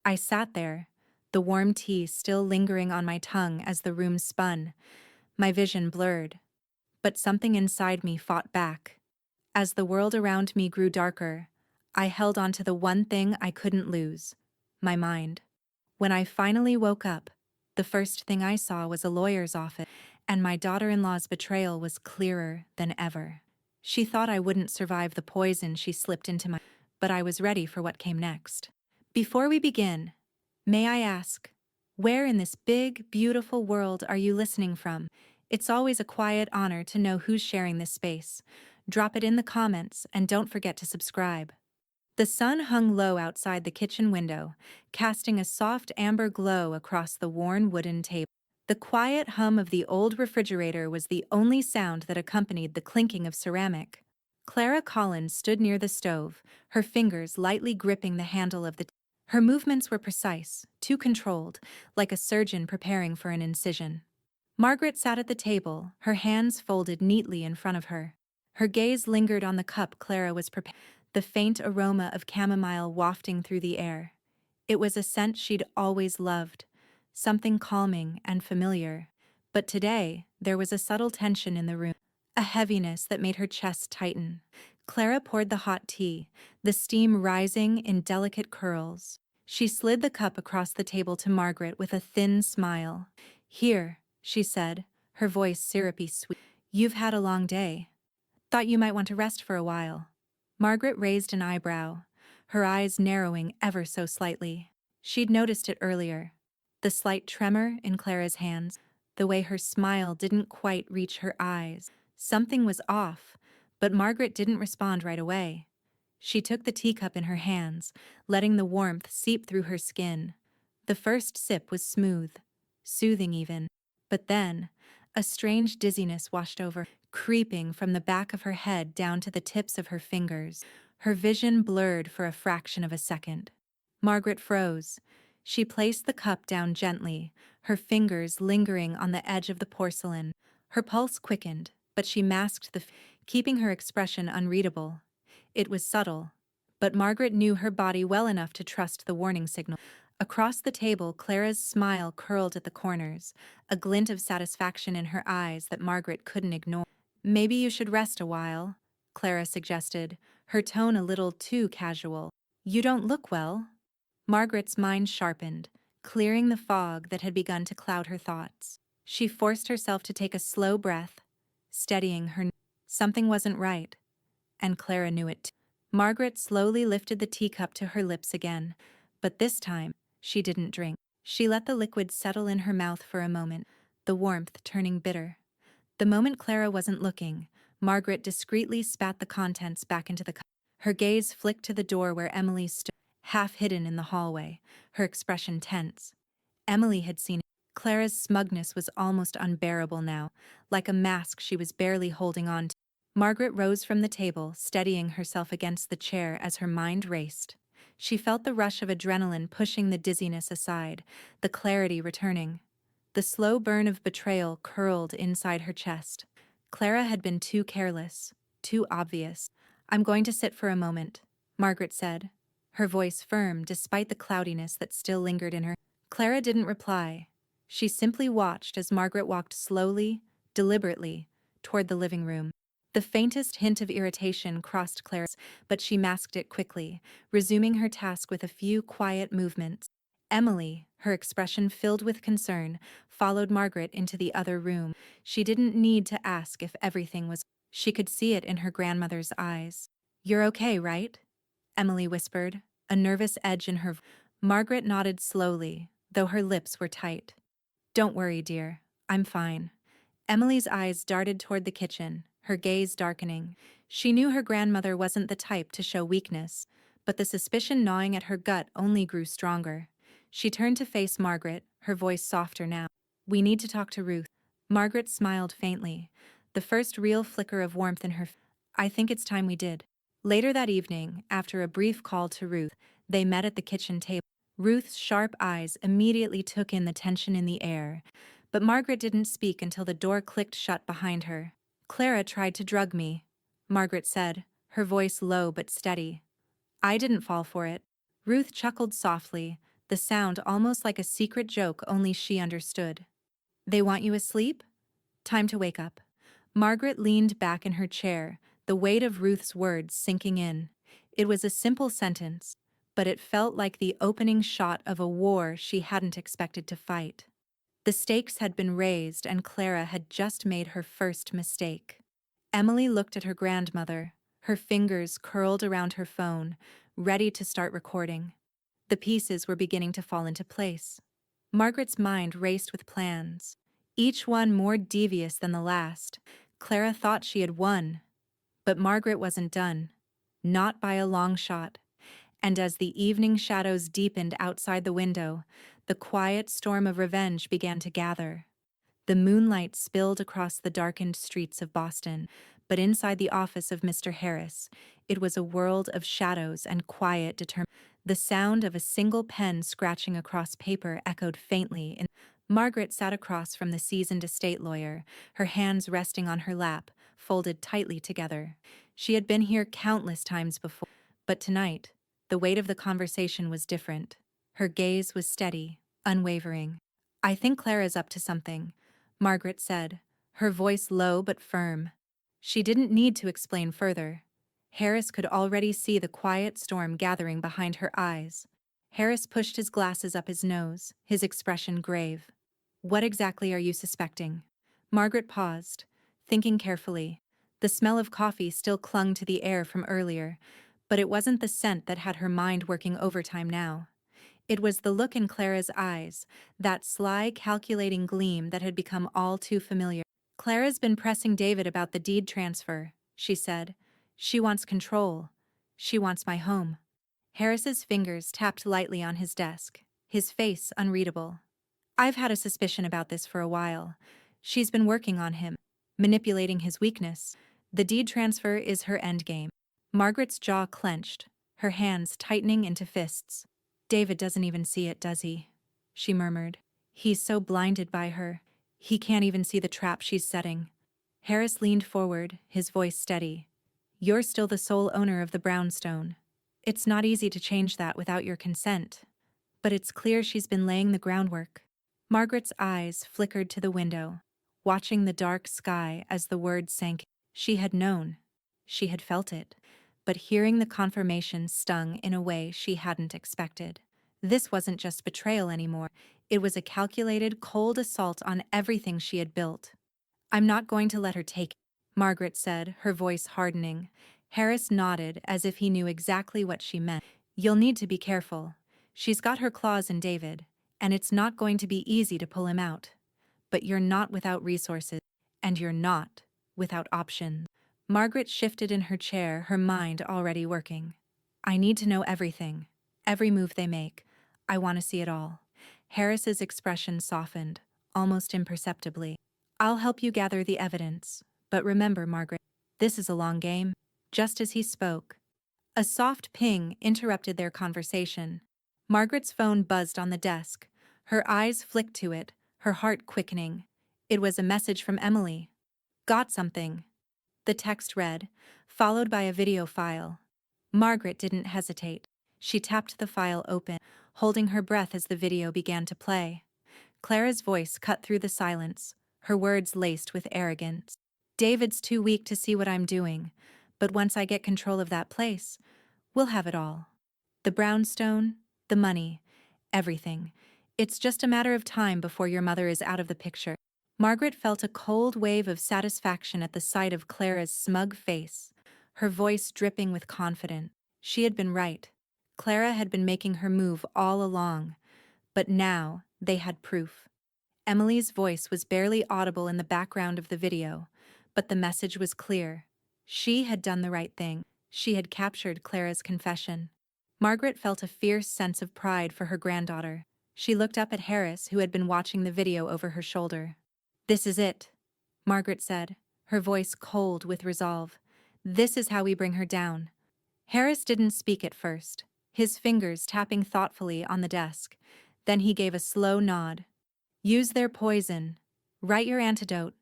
I sat there, the warm tea still lingering on my tongue as the room spun, my vision blurred. But something inside me fought back. As the world around me grew darker, I held on to the one thing I couldn't lose: my mind. When I finally woke up, the first thing I saw was a lawyer's office, and my daughter-in-law's betrayal was clearer than ever. She thought I wouldn't survive the poison she slipped into my... But I was ready for what came next. Before we begin, may I ask, where in this big, beautiful world are you listening from? It's always a quiet honor to know who's sharing this space. Drop it in the comments and don't forget to subscribe. The sun hung low outside the kitchen window, casting a soft amber glow across the worn wooden table. The quiet hum of the old refrigerator was the only sound that accompanied the clinking of ceramic. Clara Collins stood near the stove, her fingers lightly gripping the handle of the... Her movements were precise, too controlled, like a surgeon preparing for an incision. Margaret sat at the table, her hands folded neatly in front of her. Her gaze lingered on the cup Clara was preparing, the faint aroma of chamomile wafting through the air. It was a scent she'd always loved, something calming and familiar. But today, there was a subtle tension in the room, a heaviness that made her chest tighten. Clara poured the hot tea, the steam rising in delicate curls. She slid the cup across the table to Margaret with a thin smile. "Here," she said, her voice syrupy sweet. "You've had a long day. Thought you might want to rest for a while." Margaret raised an eyebrow, her eyes narrowing ever so slightly. She'd noticed it earlier. The slight tremor in Clara's hands, the way her smile didn't quite reach her eyes. Something was off, but Margaret didn't respond right away. She took the teacup in her hands, letting the warmth seep through her skin. The first sip was smooth, soothing even. But then, a strange dizziness washed over, creeping from the back of her head down to the tips of her fingers. Her vision blurred for a fraction of a second. Margaret froze. She placed the cup down gently, her fingers lingering on the edge of the porcelain. Her pulse quickened, but she masked keeping her expression unreadable. It was subtle, but Margaret knew her body well enough to trust the warning signal. Across the table, Clara's smile curled at the corners, a glint of satisfaction in her eyes that Margaret couldn't ignore. "Maybe you should rest a while," Clara suggested, her tone a little too casual. "You don't look well." Margaret's mind sharpened, clearing the fog that had begun to cloud her thoughts. She forced herself to take a slow breath, steadying her... Something wasn't right, and Clara knew it too. Margaret slowly lifted the teacup to her lips again, but this time, she didn't drink. She let the liquid settle in her mouth for a moment, the warmth turning bitter. The moment Clara wasn't looking, Margaret discreetly spat the contents back into the cup. Her gaze flicked to the door where Emily stood, half hidden in the hallway, her expression tense. Emily had seen it. Clara's smugness was almost unbearable now, like a mask she was barely holding on to. Margaret rose from the table, steadying herself against the chair as her mind raced. She felt the rush of adrenaline pushing the dizziness aside, the clarity returning. The slow burn of betrayal curled inside her chest. Clara had been too careless, too obvious. "I'm going to sit for a moment," Margaret said, her voice firm despite the cloudiness that still lingered in her. Clara didn't reply. She simply watched as Margaret walked slowly, deliberately, toward the living room. The faintest hint of irritation crossed Clara's, but she masked it quickly, resuming her task with a few quiet movements. Emily, her expression filled with concern, followed Margaret into the other room. She didn't need to ask if everything was... She could see it in her grandmother's eyes. "You're okay, right?" Emily whispered, a nervous edge in her... Margaret nodded slowly, though her lips were tight. "Don't worry, dear. I'm fine." Emily's eyes darted toward the kitchen, her gaze darkening. She knew her grandmother wasn't the type to show weakness, but the suspicion gnawing at her gut only grew stronger. She turned to face Margaret, her voice softer now. "We need to talk to Ruth." Margaret smiled faintly, the first real flicker of warmth in her I think it's time we did. Later that evening, after a brief call to Ruth, they met at the kitchen table. Ruth's sharp eyes immediately took in the tension in the air, but Margaret didn't speak until the door clicked shut behind her. "Clara tried to drug me," Margaret said, her voice low but steady. "I didn't fall for it." Ruth chuckled softly, the sound almost like a secret joke only she understood. They want you asleep? Time to wake up. Margaret leaned back in her chair, the weight of Ruth's words sinking in. It was a simple sentence, but it felt like the opening shot of a war she hadn't expected to fight. The stakes had been raised and Clara had just made her first mistake. Emily looked at her grandmother, her fingers curled around her phone, ready to start recording. The pieces were beginning to fall into place. Margaret's mind raced with plans, each one more devious than the last. Clara thought she had won, but Margaret wasn't done. Not by a long shot. And as the evening shadows deepened outside the window, the quiet storm of revenge began to gather. The moonlight spilled across the darkened streets of Boston, but inside the office of Mr. Harris, it was a world of shadows and quiet determination. The sound of a single pen scratching across paper echoed faintly in. Margaret sat across from the seasoned estate lawyer, her hands resting on her lap, folded tightly together. She had been here countless times before, but tonight, the weight of the conversation was different. Her gaze was steady, unwavering. "I think Clara's up to something," Margaret said, her voice low but firm. She didn't need to explain further. Harris could already see the quiet storm gathering behind her eyes. Harris pushed his glasses up his nose, his expression grave. "What exactly are you suspecting?" Margaret paused, thinking carefully. The smell of coffee still clung to the air from earlier, but it wasn't the scent that had her mind working overtime now. It was the look in Clara's eyes, that sly, calculating gleam that had become all too familiar. "Clara's been pressing David about the deed transfer," she said. "She wants control. She wants my home." Harris's fingers tapped lightly on his desk, his face unreadable. "I've had a suspicion about this for a while. She's been working on him, manipulating his weakness. The deed transfer is her endgame." Margaret's jaw clenched, her hands tightening into fists. "David doesn't even see it, does he?" she murmured. "He's so blinded by her. He can't even see the trap she's setting." Harris leaned forward, his voice steady. "You're still the sole owner of the brownstone. It's not easy to change that without your consent. But it's clear she's been laying the groundwork." Margaret's eyes flickered to the window, watching the dark sky as the words sank. She had known. She had felt it. But hearing the confirmation stung in a way she hadn't expected. This wasn't just betrayal anymore. It was a calculated, cold assault on everything she had built. "I'm not going to let her take it," Margaret said, her voice hardening. Harris nodded as if he knew exactly what she meant. "You'll need to be careful. She's got her claws in David, and it's not going to be easy to pull him out. But you're not without resources, and you're not without options." Margaret shifted in her chair, her mind already working. "I need to know everything. Every move they make. I want to see it all." Harris's expression softened, almost imperceptibly. "I'll help you gather the evidence. But remember, Margaret, this is a long game." Just as he spoke, a soft ping interrupted their conversation. Margaret's phone buzzed on the desk. Her eyes flicked to it, her heart quickening. It was a message from Emily. "Got something." The text read, followed by a video file. Margaret didn't hesitate. She tapped the file open, holding her breath as the video began to play. Clara's voice cut through the silence, her words laced with arrogance. "David's too weak to see what I'm doing, but once I get control of that place, we'll have it all. The brownstone, the money, everything. It's just a matter of time before your mother is out of the picture." Margaret felt a cold wave of satisfaction at the sight of Clara's smug face, her voice dripping with confidence. She had been right. Clara had been making her move all along, but now they had proof. Emily's voice was barely audible in the background of the video, but the message was clear. She had done the right thing. She had captured Clara's confession. Margaret felt a fierce sense of pride for her granddaughter. She looked up at Harris, who had been watching the video over her shoulder. "This is it," Margaret said, her voice cold with resolve. "This is how we bring her down." Harris didn't speak at first, his fingers tapping thoughtfully on the desk. Then he gave a slow nod. "Use their poison. Write your antidote."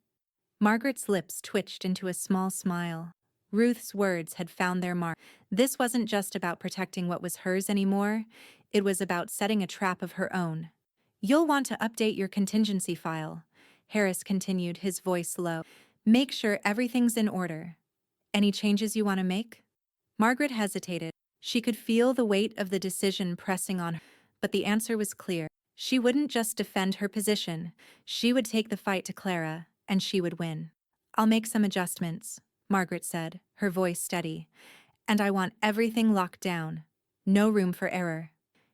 Margaret's lips twitched into a small smile. Ruth's words had found their mark. This wasn't just about protecting what was hers anymore, it was about setting a trap of her own. You'll want to update your contingency file, Harris continued, his voice low. Make sure everything's in order. Any changes you want to make? Margaret hesitated. She could feel the weight of the decision pressing on her, but the answer was clear. She wouldn't just defend her position, she would take the fight to Clara, and she would win. I'll make some adjustments, Margaret said, her voice steady. And I want everything locked down. No room for error.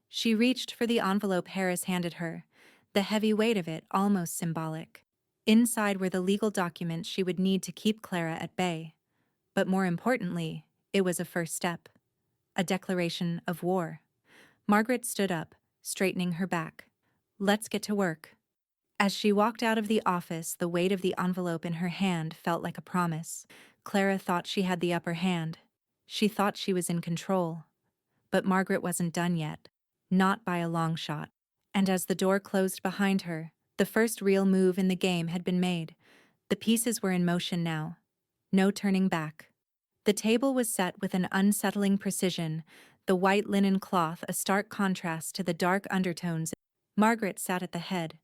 She reached for the envelope Harris handed her, the heavy weight of it almost symbolic. Inside were the legal documents she would need to keep Clara at bay. But more importantly, it was a first step. A declaration of war. Margaret stood up, straightening her back. Let's get to work. As she walked out of the office, the weight of the envelope in her hand felt like a promise. Clara thought she had the upper hand. She thought she was in control. But Margaret wasn't done yet. Not by a long shot. And as the door closed behind her, the first real move in the game had been made. The pieces were in motion now. No turning back. The table was set with an unsettling precision, the white linen cloth a stark contrast to the dark undertones. Margaret sat at the head,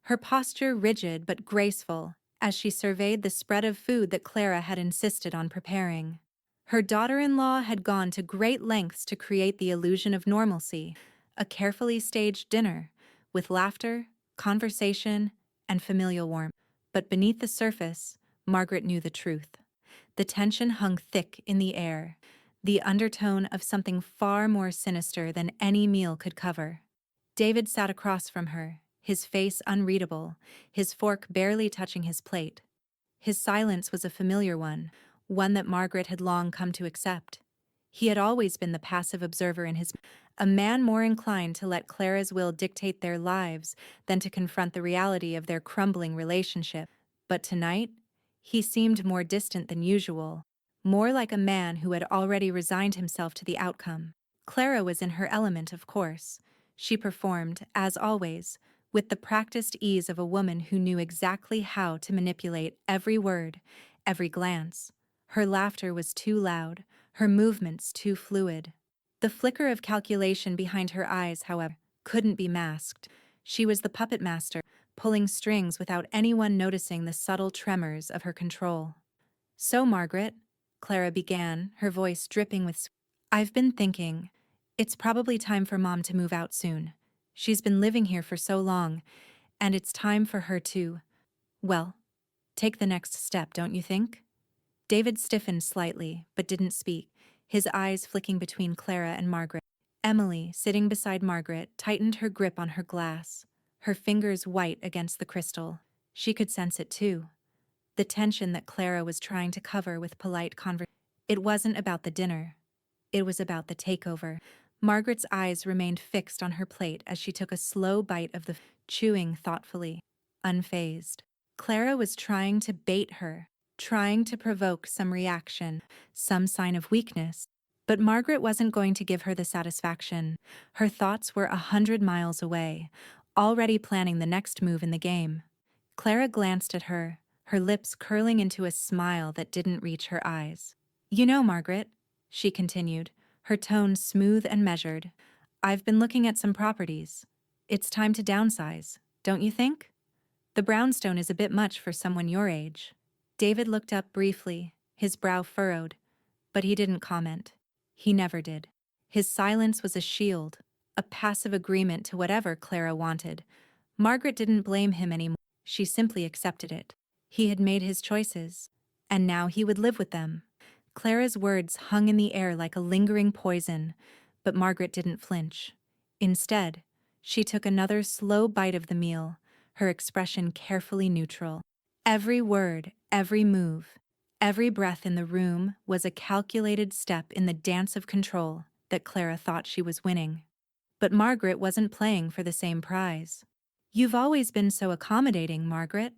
her posture rigid but graceful, as she surveyed the spread of food that Clara had insisted on preparing. Her daughter-in-law had gone to great lengths to create the illusion of normalcy, a carefully staged dinner, with laughter, conversation, and familial warmth. But beneath the surface, Margaret knew the truth. The tension hung thick in the air, the undertone of something far more sinister than any meal could cover. David sat across from her, his face unreadable, his fork barely touching his plate. His silence was a familiar one that Margaret had long come to accept. He had always been the passive observer a man more inclined to let Clara's will dictate their lives than to confront the reality of their crumbling relationship. But tonight, he seemed more distant than usual, more like a man who had already resigned himself to the outcome. Clara was in her element, of course. She performed, as always, with the practiced ease of a woman who knew exactly how to manipulate every word, every glance. Her laughter was too loud, her movements too fluid. The flicker of calculation behind her eyes, however, couldn't be masked. She was the puppet master, pulling strings without anyone noticing the subtle tremors of her control. So, Margaret, Clara began, her voice dripping with I've been thinking. It's probably time for Mom to move out soon. She's been living here for so long, and it's time for her to, well, take the next step, don't you think? David stiffened slightly, but didn't speak, his eyes flicking between Clara and Margaret. Emily, sitting beside Margaret, tightened her grip on her glass, her fingers white against the crystal. She could sense it too. The tension that Clara was trying to cover with polite conversation. It wasn't about the dinner. It was about the takeover. Margaret's eyes remained fixed on her plate as she took a slow bite of the chewing thoughtfully, unfazed. Clara was trying to bait her, trying to provoke some reaction, some sign of weakness. But Margaret wasn't going to give her the satisfaction. Her thoughts were 100 miles away, already planning the next move in the game. Clara glanced at her, her lips curling into a smile that didn't reach her eyes. You know, Margaret, she continued, her tone smooth and measured, I've been looking at some properties. It's time to downsize, don't you think? The brownstone is a bit much for someone your age. David looked up briefly, his brow furrowed, but he didn't comment. He never did. His silence was a shield, a passive agreement to whatever Clara wanted. Margaret didn't blame him anymore. She simply accepted it. He had made his choices, and now he would live with them. Clara's words hung in the air like a lingering poison, but Margaret didn't flinch. Instead, she took another slow bite of the meal, her expression carefully neutral. Every word, every move, every breath in the room was a calculated step in the dance of control that Clara thought she was winning. But Margaret wasn't playing for the same prize. You've always been so accommodating, Margaret,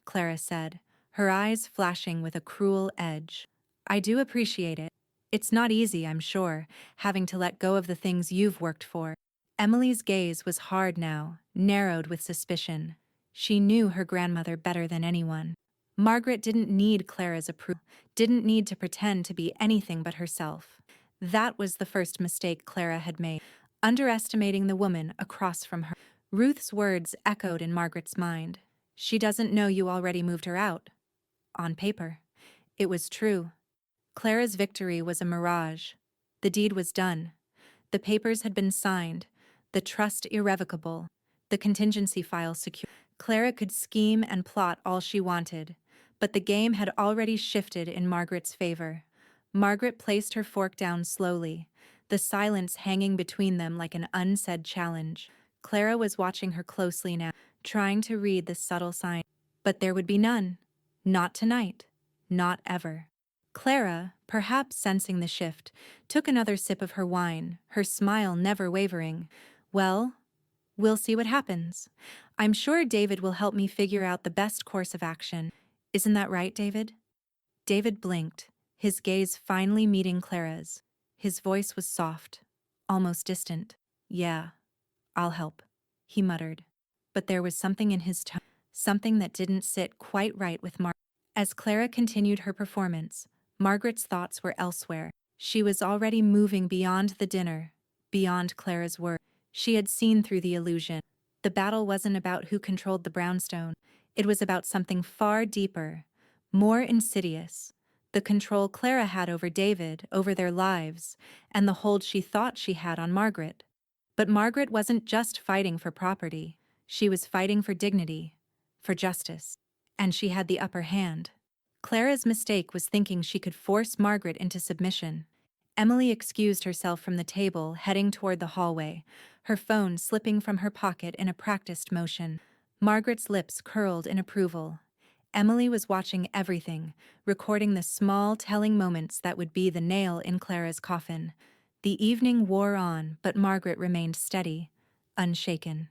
Clara said, her eyes flashing with a cruel edge. I do appreciate it. It's not easy, I'm sure, having to let go of the things you've worked for. Emily's gaze was hard now, narrowed with suspicion. She knew her grandmother better than anyone. Margaret didn't need Clara's approval, didn't need to pretend to be anything but herself. That was the first mistake Clara had made, underestimating the woman across from her. Ruth's words echoed in Margaret's mind. She doesn't know you already moved her out. On paper. It was true. Clara's victory was a mirage. The deed was done. The papers had been signed, the trust irrevocable, the contingency file secure. Clara could scheme and plot all she wanted, but the game had already shifted in Margaret's favor. Margaret placed her fork down slowly, the silence hanging between them like an unsaid challenge. Clara was watching her closely now, trying to read the subtle sign. But there would be none. Not tonight. Not ever. Clara, perhaps sensing the shift, took another sip of her wine, her smile never wavering. Well, we'll see what happens. I'm sure David will help me figure out the best course of action. Isn't that right, David? David blinked, his gaze finally meeting Clara's. His voice was soft, almost distant. Yeah, I'll help, he muttered. But there was something in his tone, something that didn't sit quite right with Margaret. As Clara continued her performance, Margaret's thoughts were elsewhere. She was already moving beyond the dinner, beyond Clara's words. She had seen through the illusion. The battle wasn't about who controlled the brownstone. It was about something far deeper, more insidious. The control Clara had over David, over their lives, and the hold she thought she had on Margaret. But Margaret wasn't just fighting for property. She was fighting for dignity, for justice. And she had the upper hand. Clara's mistake was thinking she could force Margaret into submission. Emily excused herself from the table, heading toward the hallway, her phone slipping from her pocket in a practiced motion. Margaret's lips curled in approval. Emily was watching everything, recording the small, telling moments that would be the nail in Clara's coffin. The evening wore on, but Margaret remained steady, unshaken.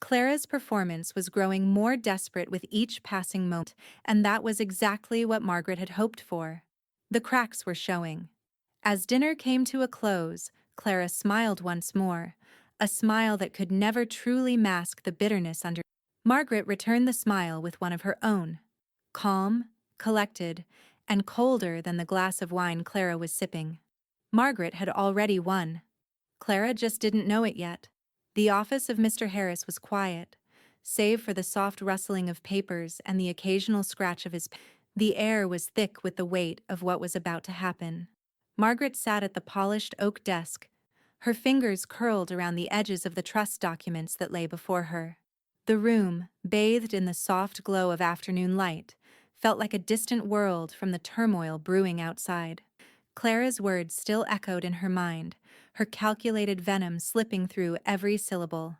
Clara's performance was growing more desperate with each passing moment, and that was exactly what Margaret had hoped for. The cracks were showing. As dinner came to a close, Clara smiled once more, a smile that could never truly mask the bitterness under. Margaret returned the smile with one of her own, calm, collected, and colder than the glass of wine Clara was sipping. Margaret had already won. Clara just didn't know it yet. The office of Mr. Harris was quiet, save for the soft rustling of papers and the occasional scratch of his pen. The air was thick with the weight of what was about to happen. Margaret sat at the polished oak desk, her fingers curled around the edges of the trust documents that lay before her. The room, bathed in the soft glow of afternoon light, felt like a distant world from the turmoil brewing outside. Clara's words still echoed in her mind, her calculated venom slipping through every syllable.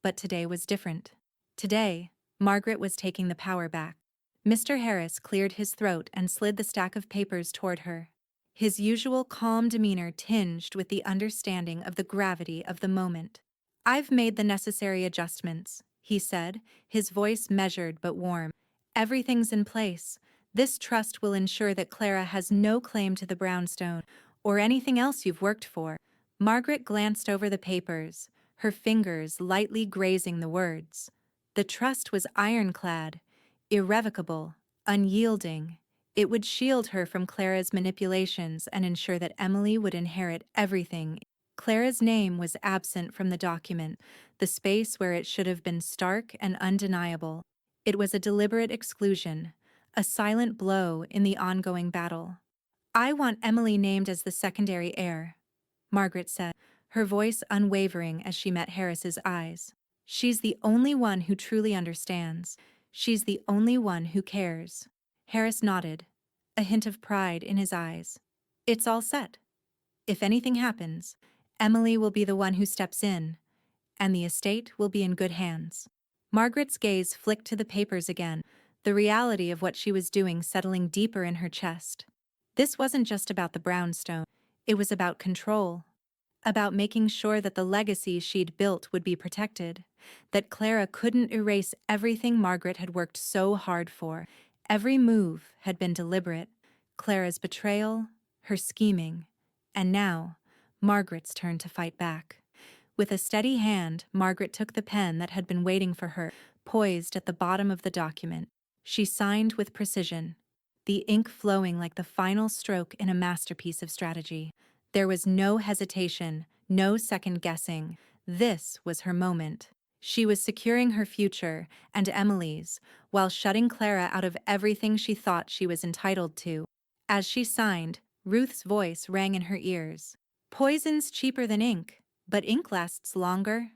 But today was different. Today, Margaret was taking the power back. Mr. Harris cleared his throat and slid the stack of papers toward her. His usual calm demeanor tinged with the understanding of the gravity of the moment. "I've made the necessary adjustments," he said, his voice measured but warm. "Everything's in place. This trust will ensure that Clara has no claim to the brownstone or anything else you've worked for." Margaret glanced over the papers, her fingers lightly grazing the words. The trust was ironclad, irrevocable, unyielding. It would shield her from Clara's manipulations and ensure that Emily would inherit everything. Clara's name was absent from the document, the space where it should have been stark and undeniable. It was a deliberate exclusion, a silent blow in the ongoing battle. "I want Emily named as the secondary heir," Margaret said, her voice unwavering as she met Harris's eyes. "She's the only one who truly understands. She's the only one who cares." Harris nodded, a hint of pride in his eyes. "It's all set. If anything happens, Emily will be the one who steps in, and the estate will be in good hands." Margaret's gaze flicked to the papers again, the reality of what she was doing settling deeper in her chest. This wasn't just about the brownstone. It was about control, about making sure that the legacy she'd built would be protected, that Clara couldn't erase everything Margaret had worked so hard for. Every move had been deliberate. Clara's betrayal, her scheming, and now, Margaret's turn to fight back. With a steady hand, Margaret took the pen that had been waiting for her, poised at the bottom of the document. She signed with precision, the ink flowing like the final stroke in a masterpiece of strategy. There was no hesitation, no second guessing. This was her moment. She was securing her future and Emily's, while shutting Clara out of everything she thought she was entitled to. As she signed, Ruth's voice rang in her ears. Poison's cheaper than ink, but ink lasts longer.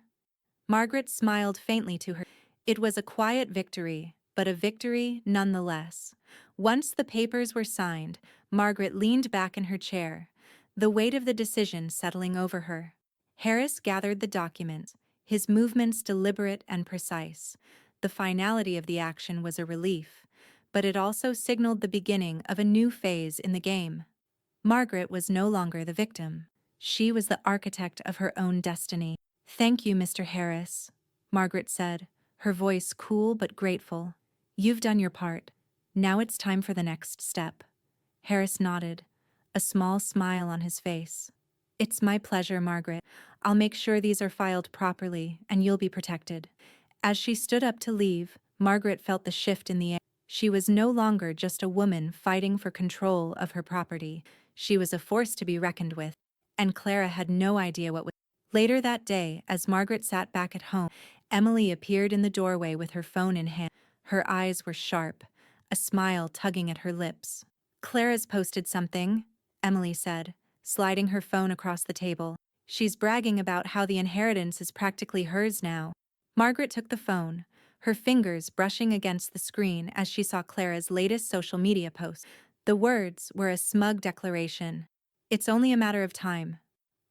Margaret smiled faintly to her. It was a quiet victory, but a victory nonetheless. Once the papers were signed, Margaret leaned back in her chair, the weight of the decision settling over her. Harris gathered the documents, his movements deliberate and precise. The finality of the action was a relief, but it also signaled the beginning of a new phase in the game. Margaret was no longer the victim. She was the architect of her own destiny. Thank you, Mr. Harris, Margaret said, her voice cool but grateful. You've done your part. Now it's time for the next step. Harris nodded, a small smile on his face. It's my pleasure, Margaret. I'll make sure these are filed properly and you'll be protected. As she stood up to leave, Margaret felt the shift in the air. She was no longer just a woman fighting for control of her property. She was a force to be reckoned with, and Clara had no idea what was. Later that day, as Margaret sat back at home, Emily appeared in the doorway with her phone in hand. Her eyes were sharp, a smile tugging at her lips. Clara's posted something, Emily said, sliding her phone across the table. She's bragging about how the inheritance is practically hers now. Margaret took the phone, her fingers brushing against the screen as she saw Clara's latest social media post. The words were a smug declaration. It's only a matter of time.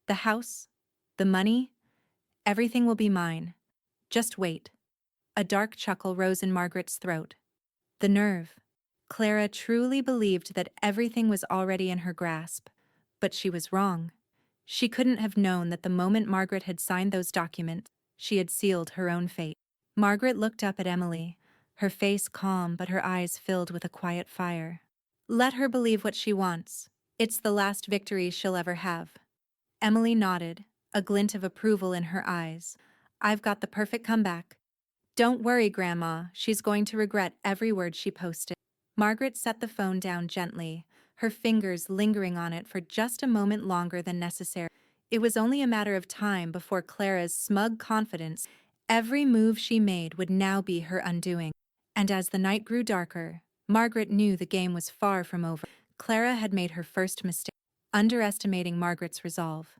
The house, the money, everything will be mine. Just wait. A dark chuckle rose in Margaret's throat. The nerve. Clara truly believed that everything was already in her grasp. But she was wrong. She couldn't have known that the moment Margaret had signed those documents, she had sealed her own fate. Margaret looked up at Emily, her face calm but her eyes filled with a quiet fire. Let her believe what she wants. It's the last victory she'll ever have. Emily nodded, a glint of approval in her eyes. I've got the perfect comeback. Don't worry, Grandma, she's going to regret every word she posted. Margaret set the phone down gently, her fingers lingering on it for just a moment longer than necessary. It was only a matter of time before Clara's smug confidence. Every move she made would now be her undoing. And as the night grew darker, Margaret knew the game was far from over. Clara had made her first mistake, underestimating Margaret's resolve.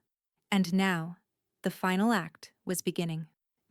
And now, the final act was beginning.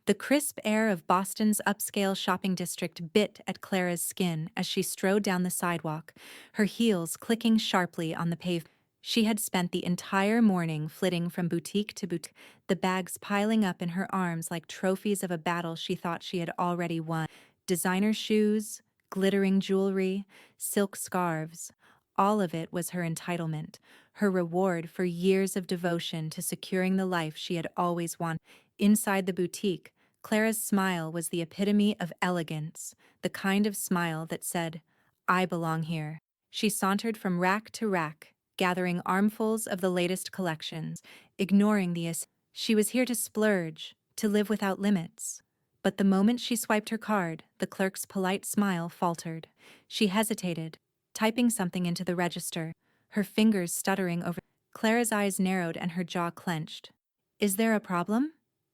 The crisp air of Boston's upscale shopping district bit at Clara's skin as she strode down the sidewalk, her heels clicking sharply on the pavement. She had spent the entire morning flitting from boutique to boutique, the bags piling up in her arms like trophies of a battle she thought she had already won. Designer shoes, glittering jewelry, silk scarves, all of it was her entitlement, her reward for years of devotion to securing the life she had always wanted. Inside the boutique, Clara's smile was the epitome of elegance, the kind of smile that said, I belong here. She sauntered from rack to rack, gathering armfuls of the latest collections, ignoring the she was here to splurge, to live without limits. But the moment she swiped her card, the clerk's polite smile faltered. She hesitated, typing something into the register, her fingers stuttering over. Clara's eyes narrowed and her jaw clenched. Is there a problem?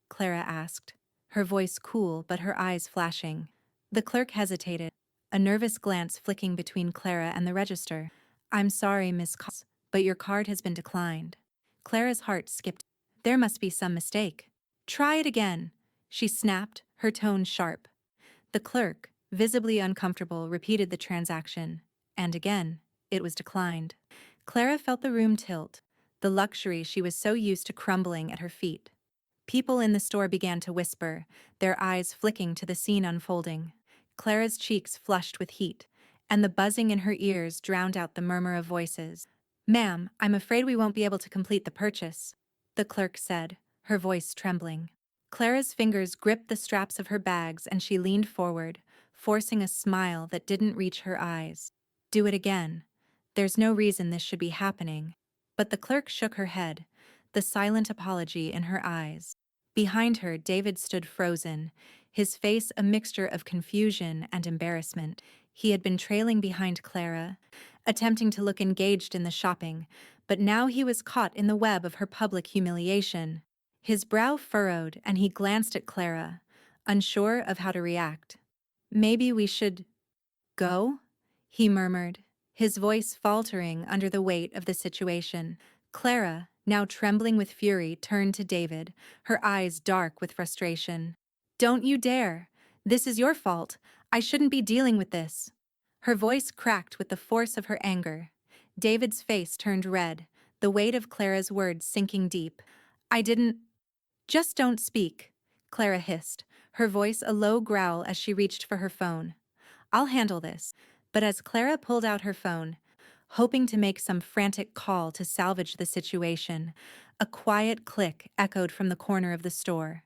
Clara asked, her voice cool but her eyes flashing. The clerk hesitated, a nervous glance flicking between Clara and the register. I'm sorry, Miss Coss, but your card has been declined. Clara's heart skipped. There must be some mistake. Try it again, she snapped, her tone sharp. The clerk, visibly uncomfortable, repeated the transaction, and again, it was declined. Clara felt the room tilt, the luxury she was so used to crumbling at her feet. People in the store began to whisper, their eyes flicking to the scene unfolding. Clara's cheeks flushed with heat, and the buzzing in her ears drowned out the murmur of voices. Ma'am, I'm afraid we won't be able to complete the purchase, the clerk said, her voice trembling. Clara's fingers gripped the straps of her bags and she leaned forward, forcing a smile that didn't reach her eyes. Do it again. There's no reason this should be happening. But the clerk shook her head, the silent apology in her eyes. Behind her, David stood frozen, his face a mixture of confusion and embarrassment. He had been trailing behind Clara, attempting to look engaged in the shopping, but now he was caught in the web of her public humiliation. His brow furrowed and he glanced at Clara, unsure of how to react. "Maybe we should go?" he murmured, his voice faltering under the weight of the situation. Clara, now trembling with fury, turned to David, her eyes dark with frustration. "Don't you dare! This is your fault. I shouldn't be dealing with this." Her voice cracked with the force of her anger. David's face turned red, the weight of Clara's words sinking deep. "I didn't—" "Just don't speak," Clara hissed, her voice a low growl as she reached for her phone. "I'll handle this." But as Clara pulled out her phone, hoping to make some frantic call to salvage the situation, a quiet click echoed from the corner of the store.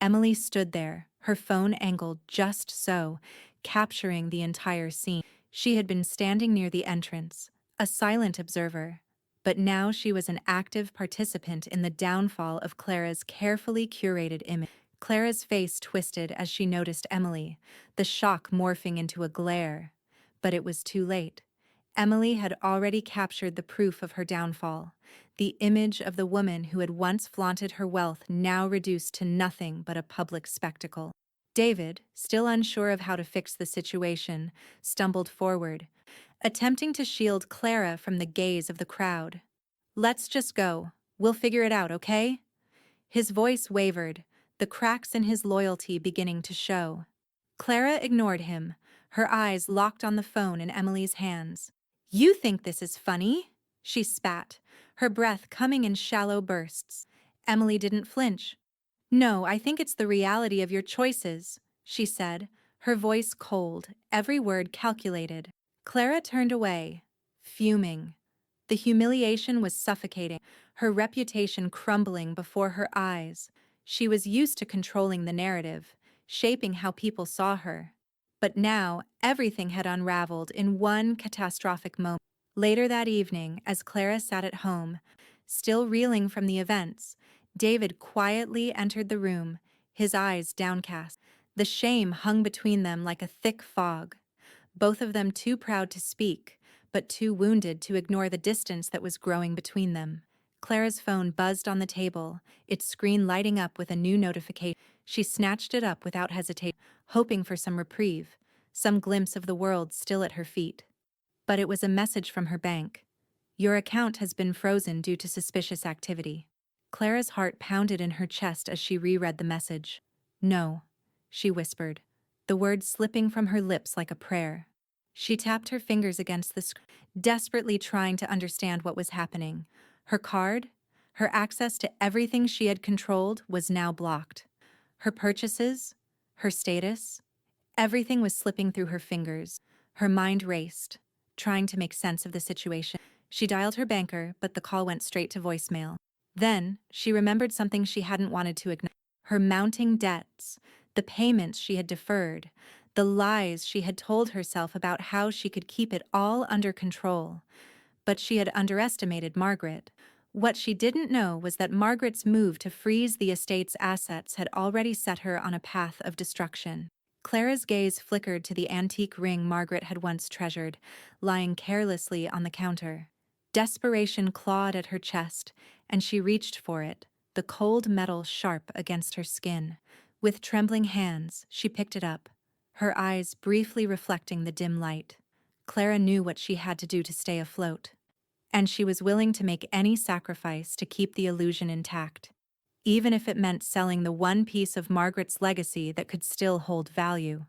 Emily stood there, her phone angled just so, capturing the entire scene. She had been standing near the entrance, a silent observer, but now she was an active participant in the downfall of Clara's carefully curated image. Clara's face twisted as she noticed Emily, the shock morphing into a glare. But it was too late. Emily had already captured the proof of her downfall, the image of the woman who had once flaunted her wealth now reduced to nothing but a public spectacle. David, still unsure of how to fix the situation, stumbled forward, attempting to shield Clara from the gaze of the crowd. "Let's just go. We'll figure it out, okay?" His voice wavered, the cracks in his loyalty beginning to show. Clara ignored him, her eyes locked on the phone in Emily's hands. "You think this is funny?" she spat, her breath coming in shallow bursts. Emily didn't flinch. "No, I think it's the reality of your choices," she said, her voice cold, every word calculated. Clara turned away, fuming. The humiliation was suffocating, her reputation crumbling before her eyes. She was used to controlling the narrative, shaping how people saw her. But now, everything had unraveled in one catastrophic moment. Later that evening, as Clara sat at home, still reeling from the events, David quietly entered the room, his eyes downcast. The shame hung between them like a thick fog, both of them too proud to speak, but too wounded to ignore the distance that was growing between them. Clara's phone buzzed on the table, its screen lighting up with a new notification. She snatched it up without hesitation, hoping for some reprieve, some glimpse of the world still at her feet. But it was a message from her bank. "Your account has been frozen due to suspicious activity." Clara's heart pounded in her chest as she reread the message. "No," she whispered, the words slipping from her lips like a prayer. She tapped her fingers against the screen, desperately trying to understand what was happening. Her card, her access to everything she had controlled, was now blocked. Her purchases, her status, everything was slipping through her fingers. Her mind raced, trying to make sense of the situation. She dialed her banker, but the call went straight to voicemail. Then, she remembered something she hadn't wanted to ignore. Her mounting debts, the payments she had deferred, the lies she had told herself about how she could keep it all under control. But she had underestimated Margaret. What she didn't know was that Margaret's move to freeze the estate's assets had already set her on a path of destruction. Clara's gaze flickered to the antique ring Margaret had once treasured, lying carelessly on the counter. Desperation clawed at her chest, and she reached for it, the cold metal sharp against her skin. With trembling hands, she picked it up, her eyes briefly reflecting the dim light. Clara knew what she had to do to stay afloat, and she was willing to make any sacrifice to keep the illusion intact, even if it meant selling the one piece of Margaret's legacy that could still hold value.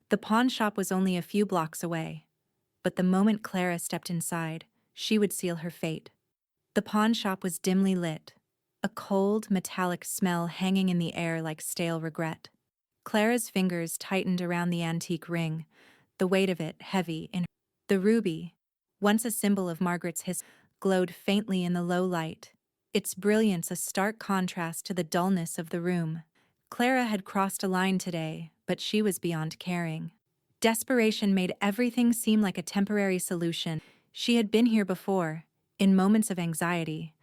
The pawn shop was only a few blocks away, but the moment Clara stepped inside, she would seal her fate. The pawn shop was dimly lit, a cold, metallic smell hanging in the air like stale regret. Clara's fingers tightened around the antique ring, the weight of it heavy in her. The ruby, once a symbol of Margaret's history, glowed faintly in the low light, its brilliance a stark contrast to the dullness of the room. Clara had crossed a line today, but she was beyond caring. Desperation made everything seem like a temporary solution. She had been here before, in moments of anxiety,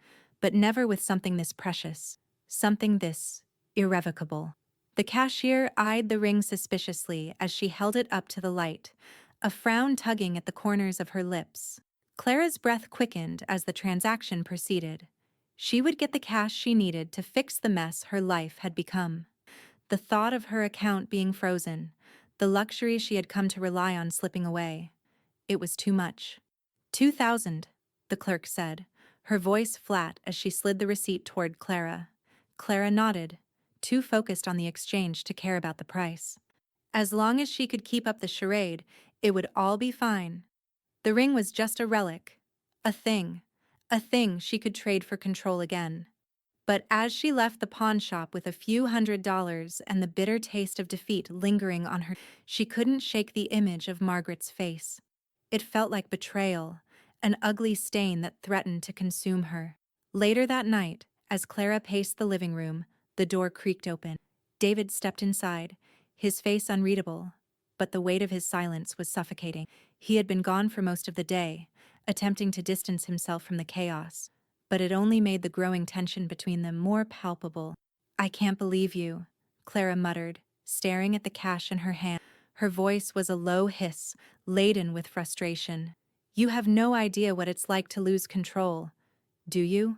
but never with something this precious, something this irrevocable. The cashier eyed the ring suspiciously as she held it up to the light, a frown tugging at the corners of her lips. Clara's breath quickened as the transaction proceeded. She would get the cash she needed to fix the mess her life had become. The thought of her account being frozen, the luxury she had come to rely on slipping away. It was too much. 2,000, the clerk said, her voice flat as she slid the receipt toward Clara. Clara nodded, too focused on the exchange to care about the price. As long as she could keep up the charade, it would all be fine. The ring was just a relic. A thing she could trade for control again. But as she left the pawn shop with a few $100s and the bitter taste of defeat lingering on her, she couldn't shake the image of Margaret's face. It felt like betrayal, an ugly stain that threatened to consume her. Later that night, as Clara paced the living room, the door creaked open. David stepped inside, his face unreadable, but the weight of his silence was suffocating. He had been gone for most of the day, attempting to distance himself from the chaos, but it only made the growing tension between them more palpable. "I can't believe you," Clara muttered, staring at the cash in her hand. Her voice was a low hiss, laden with frustration. "You have no idea what it's like to lose control, do you?"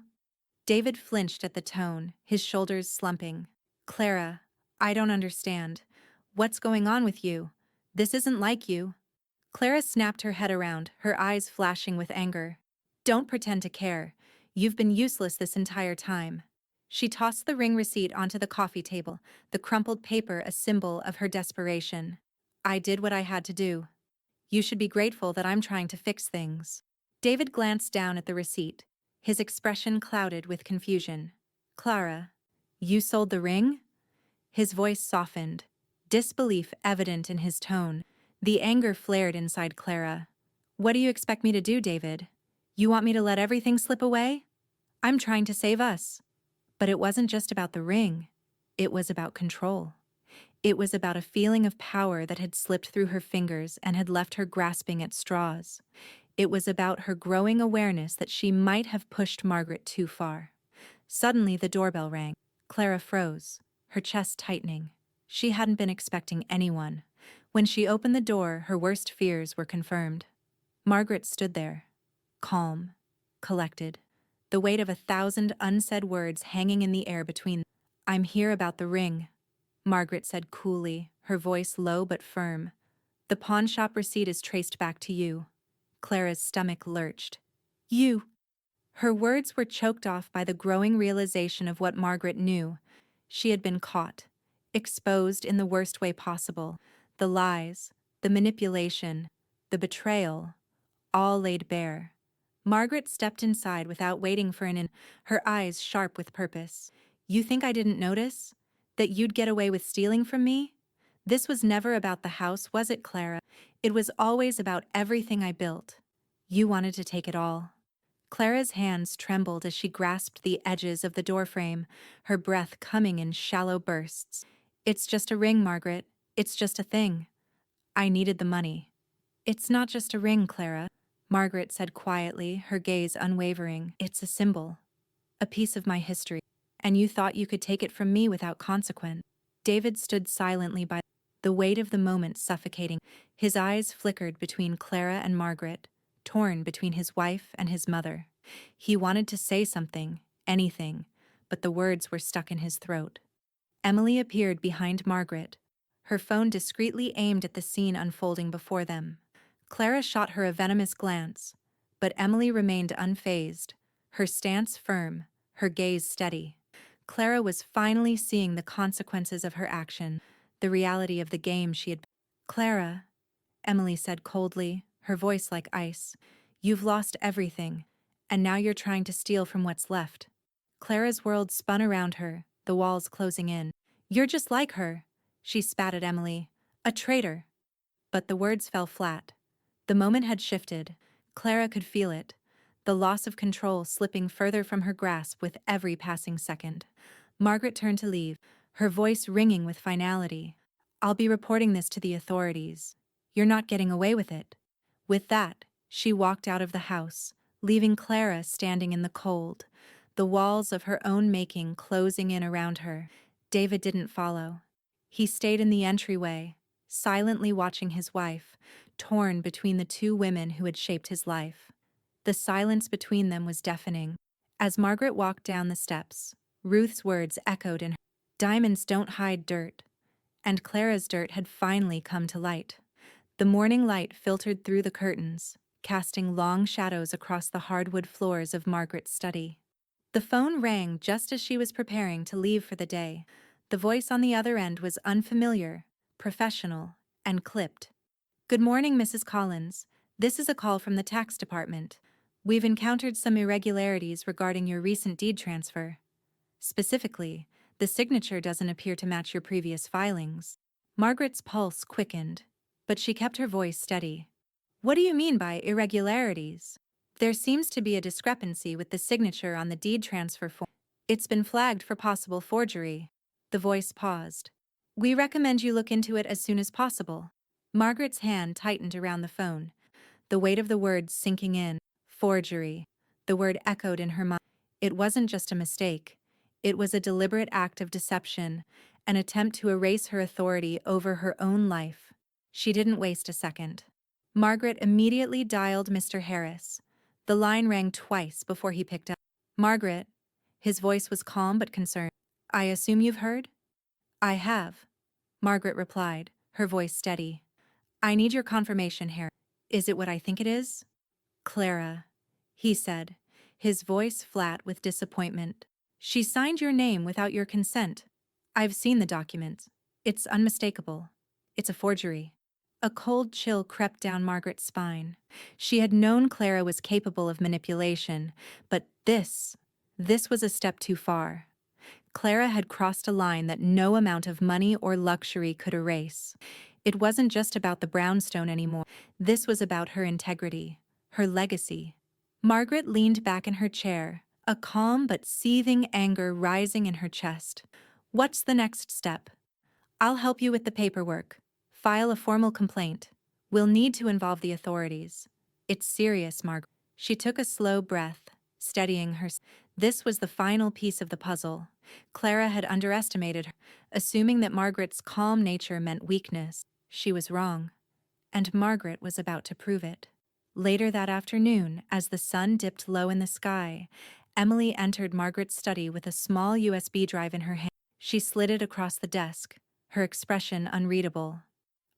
David flinched at the tone, his shoulders slumping. "Clara, I don't understand. What's going on with you? This isn't like you." Clara snapped her head around, her eyes flashing with anger. "Don't pretend to care. You've been useless this entire time." She tossed the ring receipt onto the coffee table, the crumpled paper a symbol of her desperation. "I did what I had to do. You should be grateful that I'm trying to fix things." David glanced down at the receipt, his expression clouded with confusion. "Clara, you sold the ring?" His voice softened, disbelief evident in his tone. The anger flared inside Clara. "What do you expect me to do, David? You want me to let everything slip away? I'm trying to save us." But it wasn't just about the ring. It was about control. It was about a feeling of power that had slipped through her fingers and had left her grasping at straws. It was about her growing awareness that she might have pushed Margaret too far. Suddenly the doorbell rang. Clara froze, her chest tightening. She hadn't been expecting anyone. When she opened the door, her worst fears were confirmed. Margaret stood there, calm, collected, the weight of 1,000 unsaid words hanging in the air between them. "I'm here about the ring," Margaret said coolly, her voice low but firm. "The pawn shop receipt is traced back to you." Clara's stomach lurched. "You?" Her words were choked off by the growing realization of what Margaret knew. She had been caught, exposed in the worst way possible. The lies, the manipulation, the betrayal, all laid bare. Margaret stepped inside without waiting for her eyes sharp with purpose. "You think I didn't notice? That you'd get away with stealing from me? This was never about the house, was it, Clara? It was always about everything I built. You wanted to take it all." Clara's hands trembled as she grasped the edges of the doorframe, her breath coming in shallow bursts. "It's just a ring, Margaret. It's just a thing. I needed the money." "It's not just a ring, Clara," Margaret said quietly, her gaze unwavering. "It's a symbol, a piece of my history, and you thought you could take it from me without consequence." David stood silently by, the weight of the moment suffocating. His eyes flickered between Clara and Margaret, torn between his wife and his mother. He wanted to say something, anything, but the words were stuck in his throat. Emily appeared behind Margaret, her phone discreetly aimed at the scene unfolding before them. Clara shot her a venomous glance, but Emily remained unfazed, her stance firm, her gaze steady. Clara was finally seeing the consequences of her action, the reality of the game she had. "Clara," Emily said coldly, her voice like ice, "you've lost everything, and now you're trying to steal from what's left." Clara's world spun around her, the walls closing in. "You're just like her," she spat at Emily. "A traitor." But the words fell flat. The moment had shifted. Clara could feel it, the loss of control slipping further from her grasp with every passing second. Margaret turned to leave, her voice ringing with finality. "I'll be reporting this to the authorities. You're not getting away with it." With that, she walked out of the house, leaving Clara standing in the cold, the walls of her own making closing in around her. David didn't follow. He stayed in the entryway, silently watching his wife, torn between the two women who had shaped his life. The silence between them was deafening. As Margaret walked down the steps, Ruth's words echoed in her. Diamonds don't hide dirt. And Clara's dirt had finally come to light. The morning light filtered through the curtains, casting long shadows across the hardwood floors of Margaret's study. The phone rang just as she was preparing to leave for the day. The voice on the other end was unfamiliar, professional, and clipped. "Good morning, Mrs. Collins. This is a call from the tax department. We've encountered some irregularities regarding your recent deed transfer. Specifically, the signature doesn't appear to match your previous filings." Margaret's pulse quickened, but she kept her voice steady. "What do you mean by irregularities?" "There seems to be a discrepancy with the signature on the deed transfer form. It's been flagged for possible forgery." The voice paused. "We recommend you look into it as soon as possible." Margaret's hand tightened around the phone, the weight of the words sinking in. Forgery. The word echoed in her mind. It wasn't just a mistake. It was a deliberate act of deception, an attempt to erase her authority over her own life. She didn't waste a second. Margaret immediately dialed Mr. Harris. The line rang twice before he picked up. "Margaret." His voice was calm but concerned. "I assume you've heard?" "I have," Margaret replied, her voice steady. "I need your confirmation, Harris. Is it what I think it is?" "Clara," he said, his voice flat with disappointment. "She signed your name without your consent. I've seen the document. It's unmistakable. It's a forgery." A cold chill crept down Margaret's spine. She had known Clara was capable of manipulation, but this was a step too far. Clara had crossed a line that no amount of money or luxury could erase. It wasn't just about the brownstone anymore. This was about her integrity, her legacy. Margaret leaned back in her chair, a calm but seething anger rising in her chest. "What's the next step?" "I'll help you with the paperwork. File a formal complaint. We'll need to involve the authorities." "It's serious, Margaret." She took a slow breath, steadying herself. This was the final piece of the puzzle. Clara had underestimated her, assuming that Margaret's calm nature meant weakness. She was wrong, and Margaret was about to prove it. Later that afternoon, as the sun dipped low in the sky, Emily entered Margaret's study with a small USB drive in her hand. She slid it across the desk, her expression unreadable.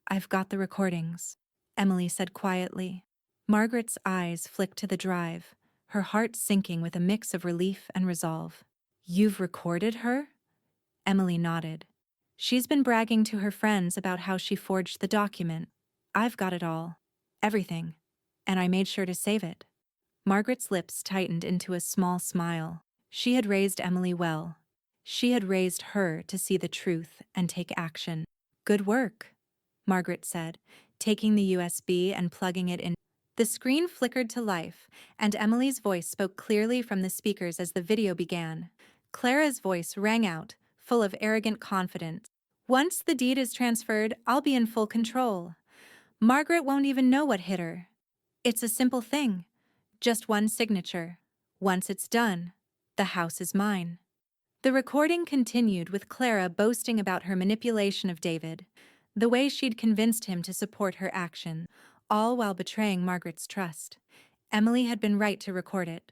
"I've got the recordings," Emily said quietly. Margaret's eyes flicked to the drive, her heart sinking with a mix of relief and resolve. "You've recorded her?" Emily nodded. "She's been bragging to her friends about how she forged the document. I've got it all. Everything. And I made sure to save it." Margaret's lips tightened into a small smile. She had raised Emily well. She had raised her to see the truth and take action. "Good work," Margaret said, taking the USB and plugging it in. The screen flickered to life, and Emily's voice spoke clearly from the speakers as the video began. Clara's voice rang out, full of arrogant confidence. "Once the deed is transferred, I'll be in full control. Margaret won't even know what hit her. It's a simple thing. Just one signature. Once it's done, the house is mine." The recording continued with Clara boasting about her manipulation of David, the way she'd convinced him to support her action, all while betraying Margaret's trust. Emily had been right to record it.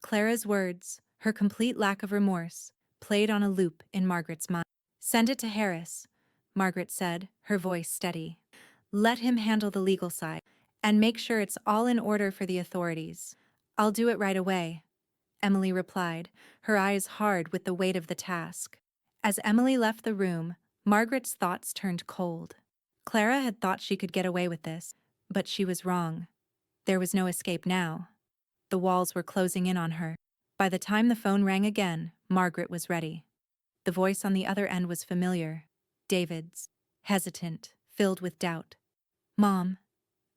Clara's words, her complete lack of remorse, played on a loop in Margaret's mind. "Send it to Harris," Margaret said, her voice steady. "Let him handle the legal side, and make sure it's all in order for the authorities." "I'll do it right away," Emily replied, her eyes hard with the weight of the task. As Emily left the room, Margaret's thoughts turned cold. Clara had thought she could get away with this, but she was wrong. There was no escape now. The walls were closing in on her. By the time the phone rang again, Margaret was ready. The voice on the other end was familiar. David's, hesitant, filled with doubt. "Mom,"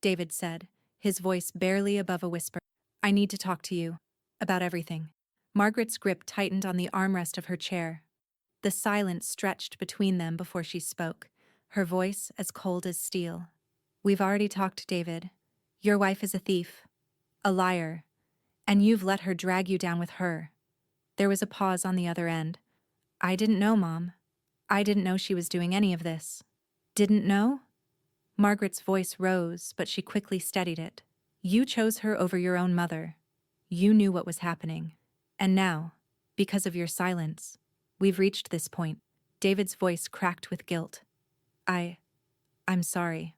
David said, his voice barely above a whisper. "I need to talk to you. About everything." Margaret's grip tightened on the armrest of her chair. The silence stretched between them before she spoke, her voice as cold as steel. "We've already talked, David. Your wife is a thief, a liar, and you've let her drag you down with her." There was a pause on the other end. "I didn't know, Mom. I didn't know she was doing any of this." "Didn't know?" Margaret's voice rose, but she quickly steadied it. You chose her over your own mother. You knew what was happening. And now, because of your silence, we've reached this point. David's voice cracked with guilt. I'm sorry.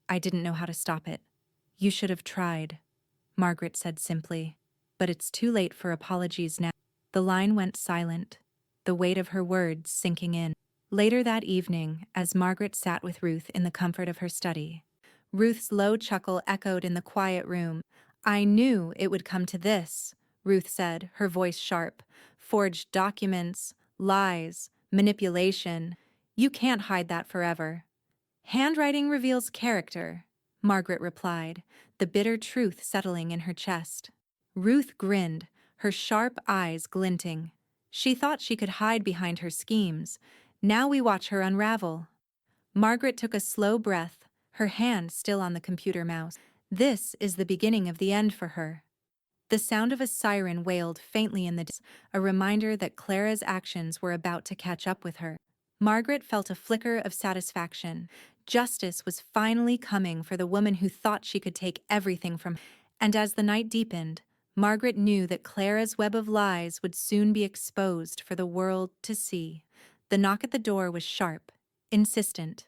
I didn't know how to stop it. You should have tried, Margaret said simply. But it's too late for apologies now. The line went silent, the weight of her words sinking in. Later that evening, as Margaret sat with Ruth in the comfort of her study, Ruth's low chuckle echoed in the quiet room. I knew it would come to this, Ruth said, her voice sharp. Forged documents, lies, manipulation. You can't hide that forever. Handwriting reveals character, Margaret replied, the bitter truth settling in her chest. Ruth grinned, her sharp eyes glinting. She thought she could hide behind her schemes. Now we watch her unravel. Margaret took a slow breath, her hand still on the computer mouse. This is the beginning of the end for her. The sound of a siren wailed faintly in the distance, a reminder that Clara's actions were about to catch up with her. Margaret felt a flicker of satisfaction. Justice was finally coming for the woman who thought she could take everything from her. And as the night deepened, Margaret knew that Clara's web of lies would soon be exposed for the world to see. The knock at the door was sharp, insistent,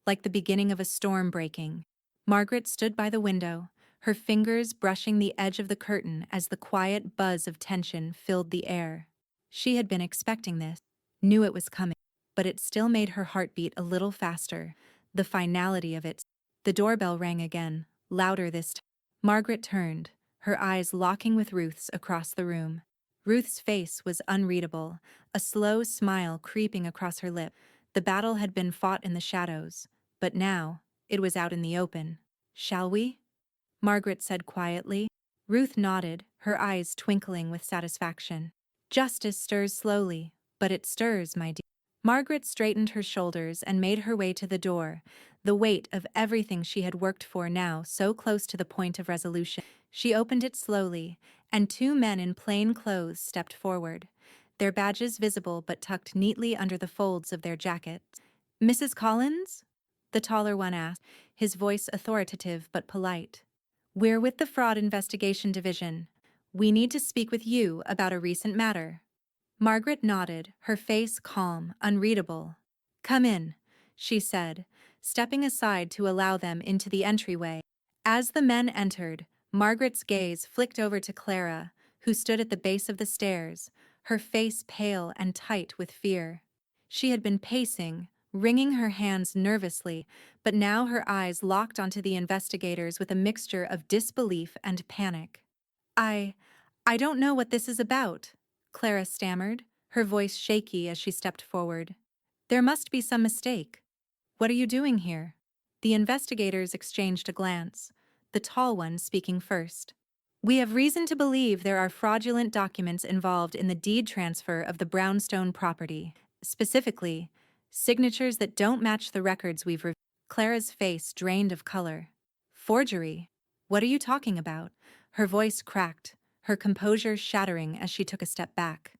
like the beginning of a storm breaking. Margaret stood by the window, her fingers brushing the edge of the curtain as the quiet buzz of tension filled the air. She had been expecting this, knew it was coming, but it still made her heart beat a little faster. The finality of it. The doorbell rang again, louder this time. Margaret turned, her eyes locking with Ruth's across the room. Ruth's face was unreadable, a slow smile creeping across her lip. The battle had been fought in the shadows, but now it was out in the open. Shall we? Margaret said quietly. Ruth nodded, her eyes twinkling with satisfaction. Justice stirs slowly, but it stirs, my dear. Margaret straightened her shoulders and made her way to the door, the weight of everything she had worked for now so close to the point of resolution. She opened it slowly, and two men in plain clothes stepped forward, their badges visible but tucked neatly under the folds of their jackets. Mrs. Collins? The taller one asked, his voice authoritative but polite. We're with the Fraud Investigation Division. We need to speak with you about a recent matter. Margaret nodded, her face calm, unreadable. Come in, she said, stepping aside to allow them into the entryway. As the men entered, Margaret's gaze flicked over to Clara, who stood at the base of the stairs, her face pale and tight with fear. She had been pacing, wringing her hands nervously, but now her eyes locked onto the investigators with a mixture of disbelief and panic. I don't know what this is about, Clara stammered, her voice shaky as she stepped forward. There must be some mistake. What are you doing here? The investigators exchanged a glance, the tall one speaking first. We have reason to believe there are fraudulent documents involved in the deed transfer of the Brownstone property, specifically, signatures that don't match the records we've reviewed. Clara's face drained of color. Forgery? What are you talking about? Her voice cracked, her composure shattering as she took a step back.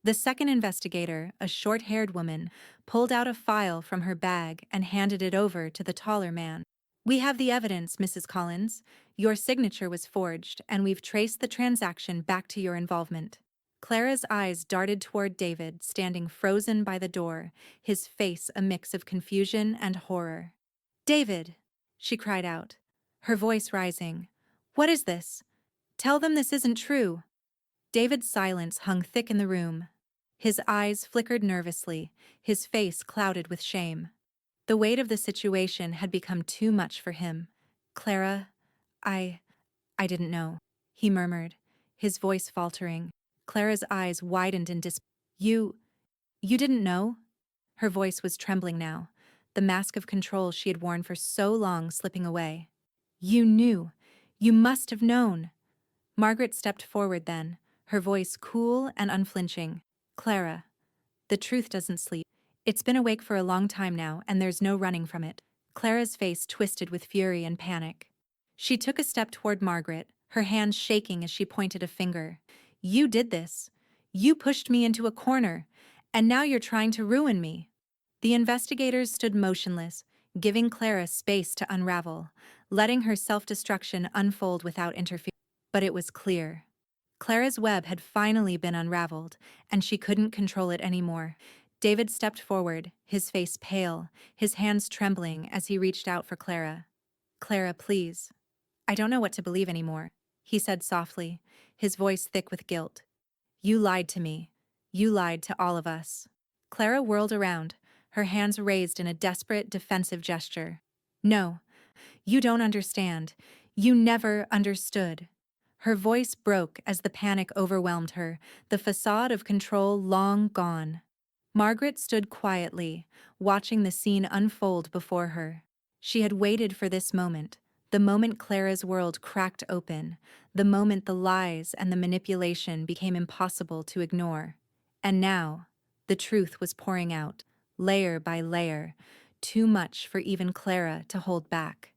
The second investigator, a short-haired woman, pulled out a file from her bag and handed it over to the taller man. We have the evidence, Mrs. Collins. Your signature was forged, and we've traced the transaction back to your involvement. Clara's eyes darted toward David, standing frozen by the door, his face a mix of confusion and horror. David, she cried out, her voice rising. What is this? Tell them this isn't true. David's silence hung thick in the room. His eyes flickered nervously, his face clouded with shame. The weight of the situation had become too much for him. Clara, I didn't know, he murmured, his voice faltering. Clara's eyes widened in You didn't know? Her voice was trembling now, the mask of control she had worn for so long slipping away. You knew. You must have known. Margaret stepped forward then, her voice cool and unflinching. Clara, the truth doesn't sleep. It's been awake for a long time now, and there's no running from it. Clara's face twisted with fury and panic. She took a step toward Margaret, her hands shaking as she pointed a finger. You did this. You pushed me into a corner, and now you're trying to ruin me. The investigators stood motionless, giving Clara space to unravel, letting her self-destruction unfold without interference. But it was clear. Clara's web had finally been unraveled, and she couldn't control it anymore. David stepped forward, his face pale, his hands trembling as he reached out for Clara. "Clara, please. I don't know what to believe anymore," he said softly, his voice thick with guilt. "You lied to me. You lied to all of us." Clara whirled around, her hands raised in a desperate, defensive gesture. "No, you don't understand. You never understood." Her voice broke as the panic overwhelmed her, the facade of control long gone. Margaret stood quietly, watching the scene unfold before her. She had waited for this moment, the moment Clara's world cracked open, the moment the lies and the manipulation became impossible to ignore. And now, the truth was pouring out, layer by layer, too much for even Clara to hold back.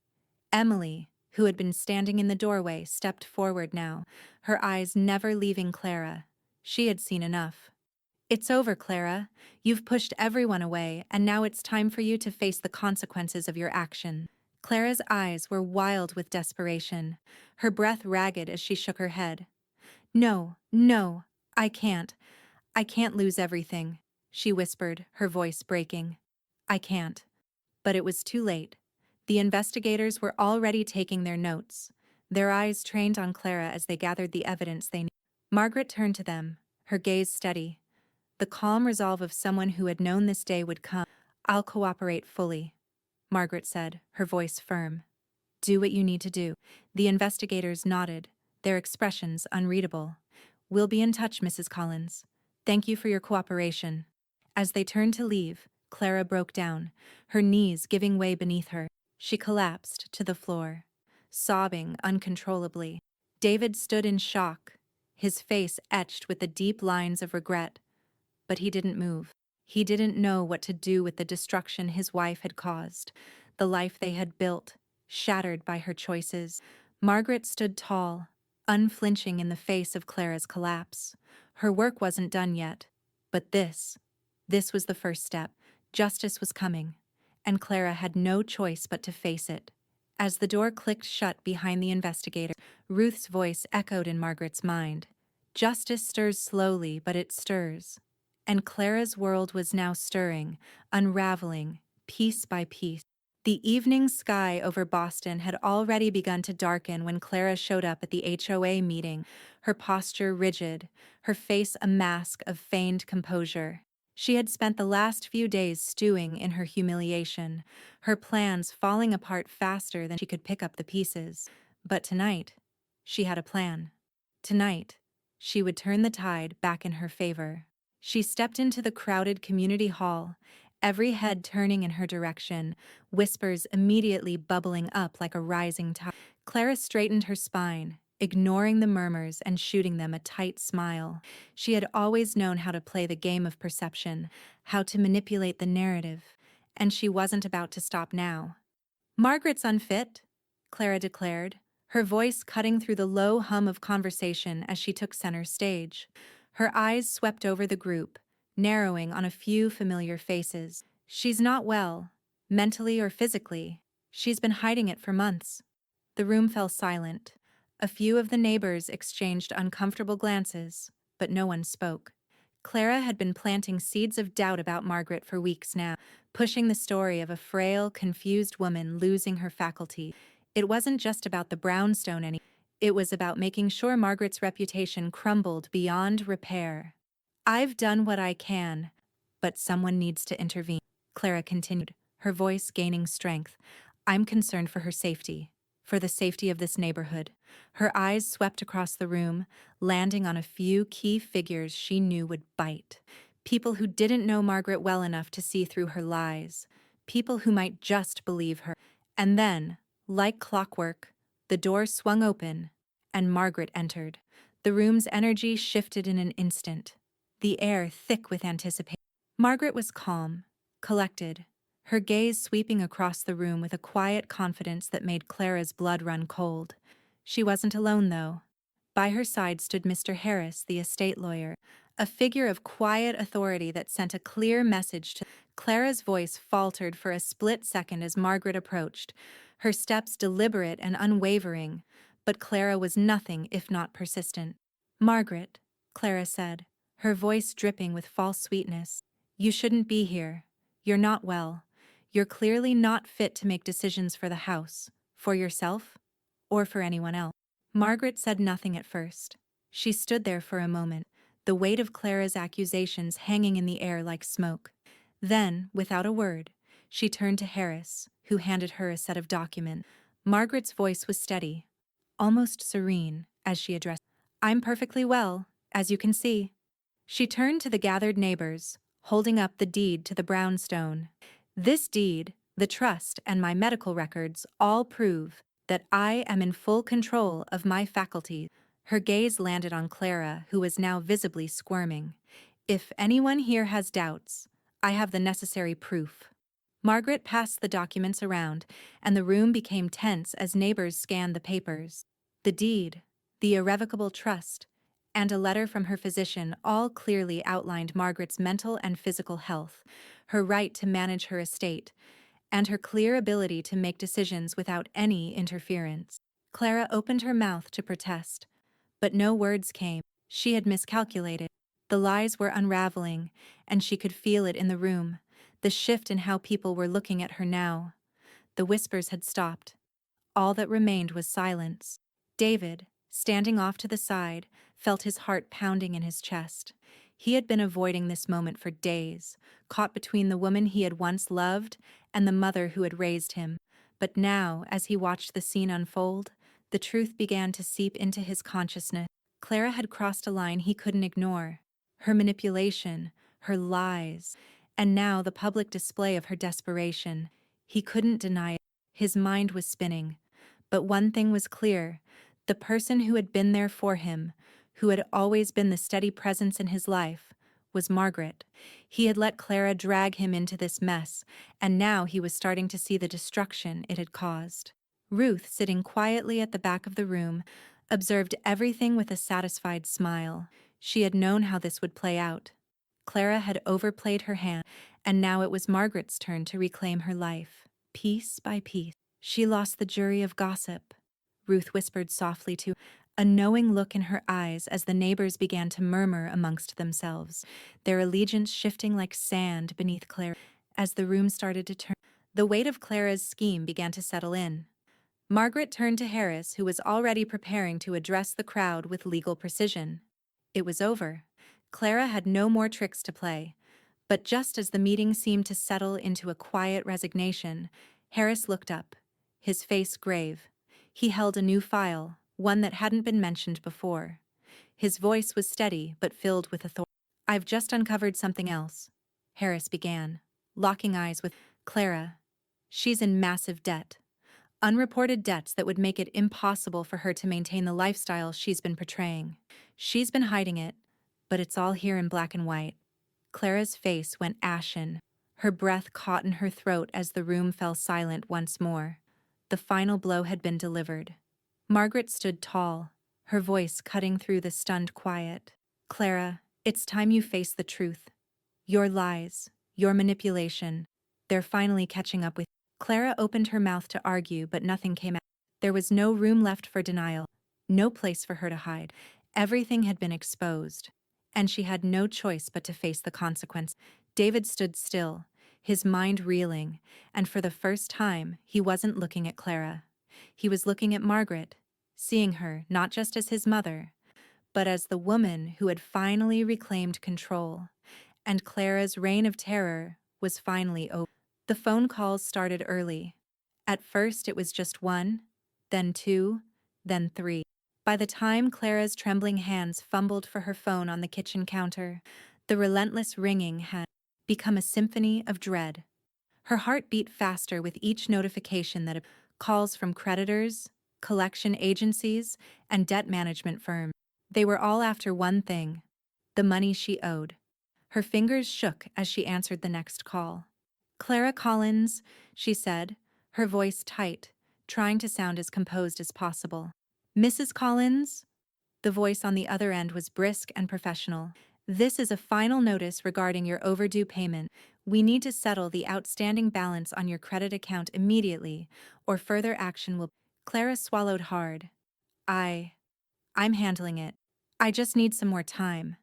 Emily, who had been standing in the doorway, stepped forward now, her eyes never leaving Clara. She had seen enough. "It's over, Clara. You've pushed everyone away, and now it's time for you to face the consequences of your action." Clara's eyes were wild with desperation, her breath ragged as she shook her head. "No, no, I can't. I can't lose everything," she whispered, her voice breaking. "I can't." But it was too late. The investigators were already taking their notes, their eyes trained on Clara as they gathered the evidence they needed. Margaret turned to them, her gaze steady, the calm resolve of someone who had known this day would come. "I'll cooperate fully," Margaret said, her voice firm. "Do what you need to do." The investigators nodded, their expressions unreadable. "We'll be in touch, Mrs. Collins. Thank you for your cooperation." As they turned to leave, Clara broke down, her knees giving way beneath her. She collapsed to the floor, sobbing uncontrollably. David stood in shock, his face etched with the deep lines of regret. But he didn't move. He didn't know what to do with the destruction his wife had caused, the life they had built, shattered by her choices. Margaret stood tall, unflinching in the face of Clara's collapse. Her work wasn't done yet, but this was the first step. Justice was coming, and Clara had no choice but to face it. As the door clicked shut behind the investigator, Ruth's voice echoed in Margaret's mind. "Justice stirs slowly, but it stirs." And Clara's world was now stirring, unraveling, piece by piece. The evening sky over Boston had already begun to darken when Clara showed up at the HOA meeting, her posture rigid, her face a mask of feigned composure. She had spent the last few days stewing in her humiliation, her plans falling apart faster than she could pick up the pieces. But tonight, she had a plan. Tonight, she would turn the tide back in her favor. She stepped into the crowded community hall, every head turning in her direction, whispers immediately bubbling up like a rising tide. Clara straightened her spine, ignoring the murmurs and shooting them a tight smile. She had always known how to play the game of perception, how to manipulate the narrative, and she wasn't about to stop now. "Margaret's unfit," Clara declared, her voice cutting through the low hum of conversation as she took center stage. Her eyes swept over the group, narrowing on a few familiar faces. "She's not well, mentally or physically. She's been hiding it for months." The room fell silent. A few of the neighbors exchanged uncomfortable glances, but no one spoke. Clara had been planting seeds of doubt about Margaret for weeks now, pushing the story of a frail, confused woman losing her faculty. It wasn't just about the brownstone anymore. It was about making sure Margaret's reputation crumbled beyond repair. "I've done what I can, but someone needs to intervene," Clara continued, her voice gaining strength. "I'm concerned for her safety, for the safety of this neighborhood." Her eyes swept across the room, landing on a few key figures she knew would bite. People who didn't know Margaret well enough to see through her lies. People who might just believe her. And then, like clockwork, the door swung open, and Margaret entered. The room's energy shifted in an instant, the air thick with anticipation. Margaret was calm, collected, her gaze sweeping across the room with a quiet confidence that made Clara's blood run cold. She wasn't alone, though. By her side stood Mr. Harris, the estate lawyer, a figure of quiet authority that sent a clear message to Clara's voice faltered for a split second as Margaret approached, her steps deliberate and unwavering, but Clara was nothing if not persistent. "Margaret," Clara said, her voice dripping with false sweetness, "you shouldn't be here. You're not well. You're clearly not fit to make decisions for the house, for yourself, or for anyone else." Margaret said nothing at first. She stood there for a moment, the weight of Clara's accusations hanging in the air like smoke. Then, without a word, she turned to Harris, who handed her a set of documents. Margaret's voice was steady, almost serene, as she addressed, "I'm perfectly well, as you can see." She turned to the gathered neighbors, holding up the deed to the brownstone. "This deed, the trust, and my medical records all prove that I am in full control of my faculties." Her gaze landed on Clara, who was now visibly squirming. "If anyone here has doubts, I have the necessary proof." Margaret passed the documents around, and the room became tense as neighbors scanned the papers. The deed, the irrevocable trust, and a letter from her physician all clearly outlined Margaret's mental and physical health, her right to manage her estate, and her clear ability to make decisions without any interference. Clara opened her mouth to protest, but no words came. She had miscalculated. The lies were unraveling, and she could feel it in the room, the shift in how people were looking at her now. The whispers had stopped. All that remained was silence. David, standing off to the side, felt his heart pounding in his chest. He had been avoiding this moment for days, caught between the woman he had once loved and the mother who had raised him. But now, as he watched the scene unfold, the truth began to seep into his consciousness. Clara had crossed a line he couldn't ignore. Her manipulation, her lies, and now the public display of her desperation. He couldn't deny it. His mind was spinning. But one thing was clear: the person who had been there for him, who had always been the steady presence in his life, was Margaret. He had let Clara drag him into this mess, and now he was starting to see the destruction it had caused. Ruth, sitting quietly at the back of the room, observed everything with a satisfied smile. She had known how this would play out. Clara had overplayed her hand, and now it was Margaret's turn to reclaim her life. Piece by piece, she lost the jury of gossip. Ruth whispered softly to, a knowing look in her eyes as the neighbors began to murmur amongst themselves, their allegiance shifting like sand beneath Clara. As the room started to turn, the weight of Clara's scheme began to settle in. Margaret turned to Harris, who was already preparing to address the crowd with legal precision. It was over. Clara had no more tricks to play. But just as the meeting seemed to settle into a quiet resignation, Harris looked up, his face grave. He held a new file, one that hadn't been mentioned before. His voice was steady but filled with authority. "I've just uncovered something else," Harris began, locking eyes with Clara. "She's in massive debt. Unreported debts that would make it impossible for her to maintain the lifestyle she's been portraying. She's been hiding it, but it's all here in black and white." Clara's face went ashen. Her breath caught in her throat as the room fell silent once more. The final blow had been delivered. Margaret stood tall, her voice cutting through the stunned quiet. "Clara, it's time you face the truth. Your lies, your manipulation, they're finally catching up with." Clara opened her mouth to argue, but nothing came out. There was no room left for denial, no place for her to hide. Everything had been exposed, and she had no choice but to face the consequence. David stood still, his mind reeling, and for the first time, he wasn't looking at Clara. He was looking at Margaret, seeing her not just as his mother, but as the woman who had finally reclaimed control. And Clara's reign of terror was finally over. The phone calls started early. At first it was just one, then two, then three. By the time Clara's trembling hands fumbled for her phone on the kitchen counter, the relentless ringing had become a symphony of dread. Her heart beat faster with each notification that calls from creditors, collection agencies, and debt management firms. They were all after one thing: the money she owed. Her fingers shook as she answered the next call. "Clara Collins," she said, her voice tight, trying to sound as composed as possible. "Mrs. Collins?" The voice on the other end was brisk and professional. This is a final notice regarding your overdue payment. We need to settle the outstanding balance on your credit account immediately, or further action will. Clara swallowed hard. I'm handling it. I just need some more time.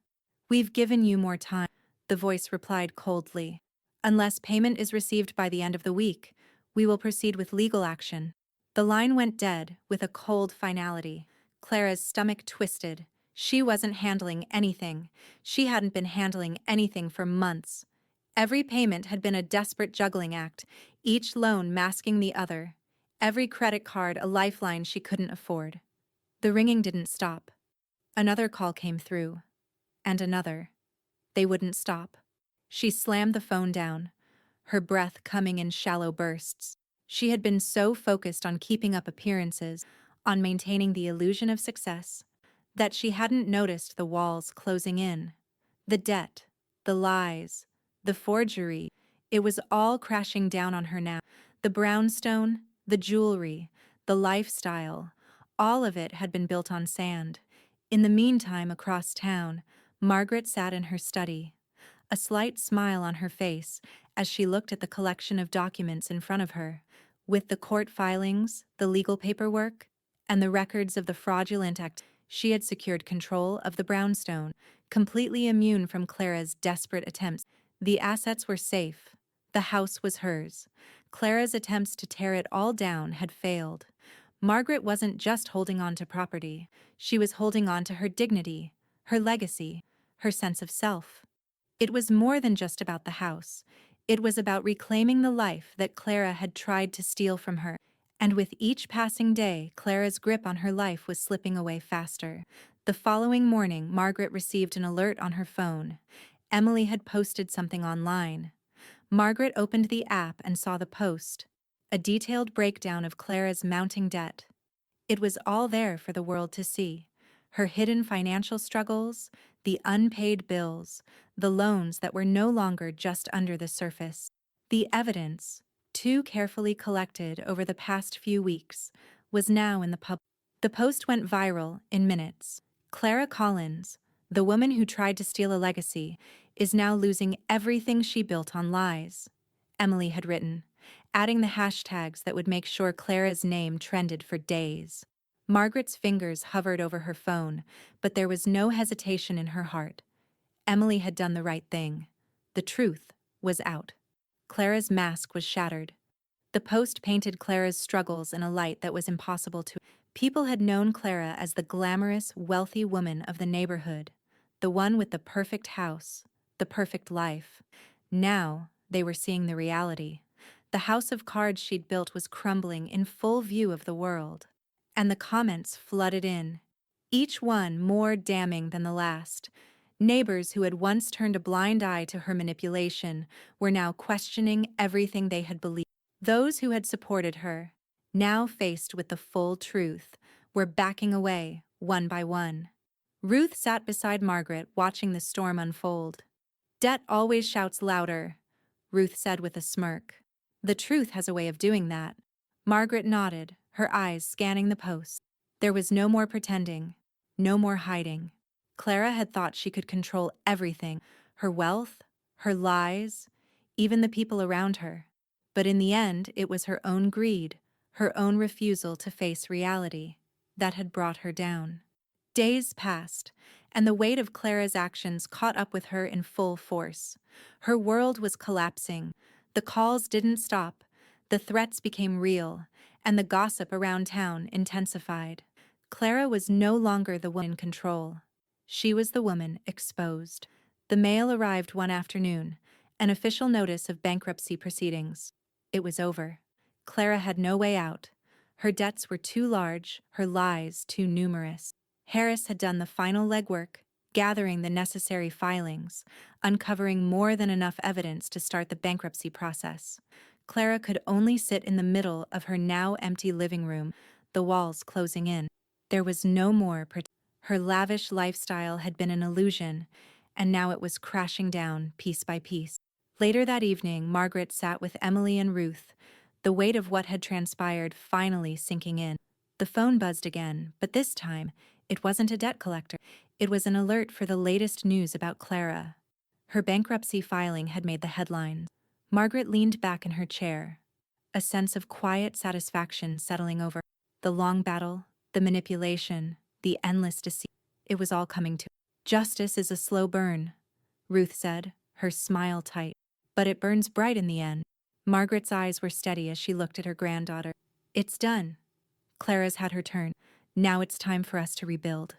We've given you more time, the voice replied coldly. Unless payment is received by the end of the week, we will proceed with legal action. The line went dead with a cold finality. Clara's stomach twisted. She wasn't handling anything. She hadn't been handling anything for months. Every payment had been a desperate juggling act, each loan masking the other. Every credit card a lifeline she couldn't afford. The ringing didn't stop. Another call came through. And another. They wouldn't stop. She slammed the phone down, her breath coming in shallow bursts. She had been so focused on keeping up appearances, on maintaining the illusion of success, that she hadn't noticed the walls closing in. The debt, the lies, the forgery, it was all crashing down on her now. The brownstone, the jewelry, the lifestyle, all of it had been built on sand. In the meantime, across town, Margaret sat in her study, a slight smile on her face as she looked at the collection of documents in front of her, with the court filings, the legal paperwork, and the records of the fraudulent act. She had secured control of the brownstone, completely immune from Clara's desperate attempts. The assets were safe. The house was hers. Clara's attempts to tear it all down had failed. Margaret wasn't just holding on to property. She was holding on to her dignity, her legacy, her sense of self. It was more than just about the house. It was about reclaiming the life that Clara had tried to steal from her. And with each passing day, Clara's grip on her life was slipping away faster. The following morning, Margaret received an alert on her phone. Emily had posted something online. Margaret opened the app and saw the post, a detailed breakdown of Clara's mounting debt. It was all there for the world to see. Her hidden financial struggles, the unpaid bills, the loans that were no longer just under the surface. The evidence, too carefully collected over the past few weeks, was now in the public. The post went viral in minutes. Clara Collins, the woman who tried to steal a legacy, is now losing everything she built on lies, Emily had written, adding the hashtags that would make sure Clara's name trended for days. Margaret's fingers hovered over her phone, but there was no hesitation in her heart. Emily had done the right thing. The truth was out. Clara's mask was shattered. The post painted Clara's struggles in a light that was impossible to. People had known Clara as the glamorous, wealthy woman of the neighborhood, the one with the perfect house, the perfect life. Now, they were seeing the reality. The house of cards she'd built was crumbling in full view of the world. And the comments flooded in, each one more damning than the last. Neighbors who had once turned a blind eye to her manipulation were now questioning everything they had believed. Those who had supported her, now faced with the full truth, were backing away, one by one. Ruth sat beside Margaret, watching the storm unfold. "Debt always shouts louder," Ruth said with a smirk. "The truth has a way of doing that." Margaret nodded, her eyes scanning the post. There was no more pretending, no more hiding. Clara had thought she could control everything, her wealth, her lies, even the people around her. But in the end, it was her own greed, her own refusal to face reality, that had brought her down. Days passed, and the weight of Clara's actions caught up with her in full force. Her world was collapsing. The calls didn't stop, the threats became real, and the gossip around town intensified. Clara was no longer the woman in control. She was the woman exposed. The mail arrived one afternoon, an official notice of bankruptcy proceedings. It was over. Clara had no way out. Her debts were too large, her lies too numerous. Harris had done the final legwork, gathering the necessary filings, uncovering more than enough evidence to start the bankruptcy process. Clara could only sit in the middle of her now empty living room, the walls closing in. There was no more protection. Her lavish lifestyle had been an illusion, and now it was crashing down piece by piece. Later that evening, Margaret sat with Emily and Ruth, the weight of what had transpired finally sinking in. The phone buzzed again, but this time, it wasn't a debt collector. It was an alert for the latest news about Clara. Her bankruptcy filing had made the headlines. Margaret leaned back in her chair, a sense of quiet satisfaction settling over the long battle, the manipulation, the endless deceit. It was all coming to. Justice is a slow burn, Ruth said, her smile tight. But it burns bright in the end. Margaret's eyes were steady as she looked at her granddaughter. It's done. Clara's had her turn. Now it's time for us to rebuild.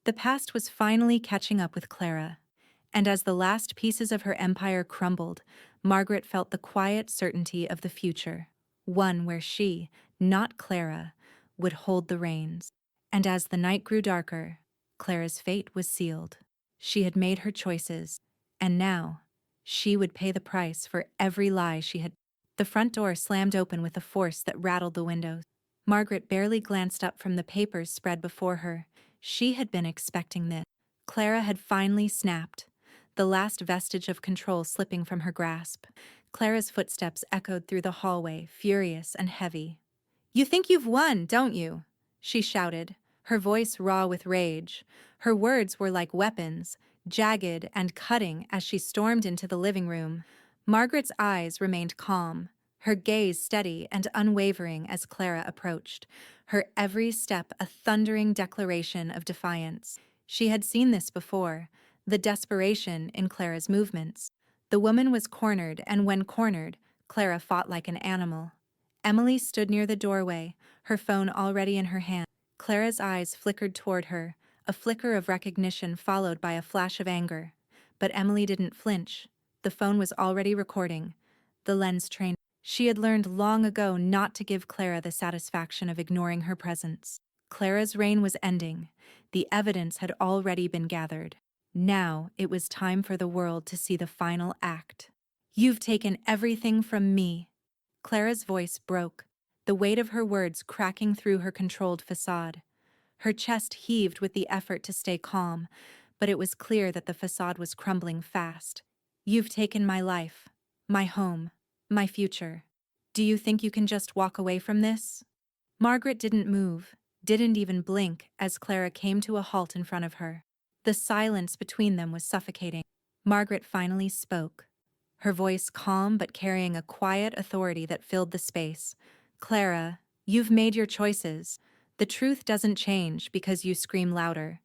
The past was finally catching up with Clara. And as the last pieces of her empire crumbled, Margaret felt the quiet certainty of the future. One where she, not Clara, would hold the reins. And as the night grew darker, Clara's fate was sealed. She had made her choices, and now, she would pay the price for every lie she had. The front door slammed open with a force that rattled the windows. Margaret barely glanced up from the papers spread before her. She had been expecting this. Clara had finally snapped, the last vestige of control slipping from her grasp. Clara's footsteps echoed through the hallway, furious and heavy. "You think you've won, don't you?" she shouted, her voice raw with rage. Her words were like weapons, jagged and cutting as she stormed into the living room. Margaret's eyes remained calm, her gaze steady and unwavering as Clara approached, her every step a thundering declaration of defiance. She had seen this before, the desperation in Clara's movements. The woman was cornered, and when cornered, Clara fought like an animal. Emily stood near the doorway, her phone already in her hand. Clara's eyes flickered toward her, a flicker of recognition followed by a flash of anger. But Emily didn't flinch. The phone was already recording. The lens trained. She had learned long ago not to give Clara the satisfaction of ignoring her presence. Clara's reign was ending. The evidence had already been gathered. Now it was time for the world to see the final act. "You've taken everything from me." Clara's voice broke, the weight of her words cracking through her controlled facade. Her chest heaved with the effort to stay calm, but it was clear that the facade was crumbling fast. "You've taken my life, my home, my future. Do you think you can just walk away from this?" Margaret didn't move, didn't even blink as Clara came to a halt in front of her. The silence between them was suffocating. Margaret finally spoke, her voice calm but carrying a quiet authority that filled the space. "Clara, you've made your choices. The truth doesn't change because you scream louder.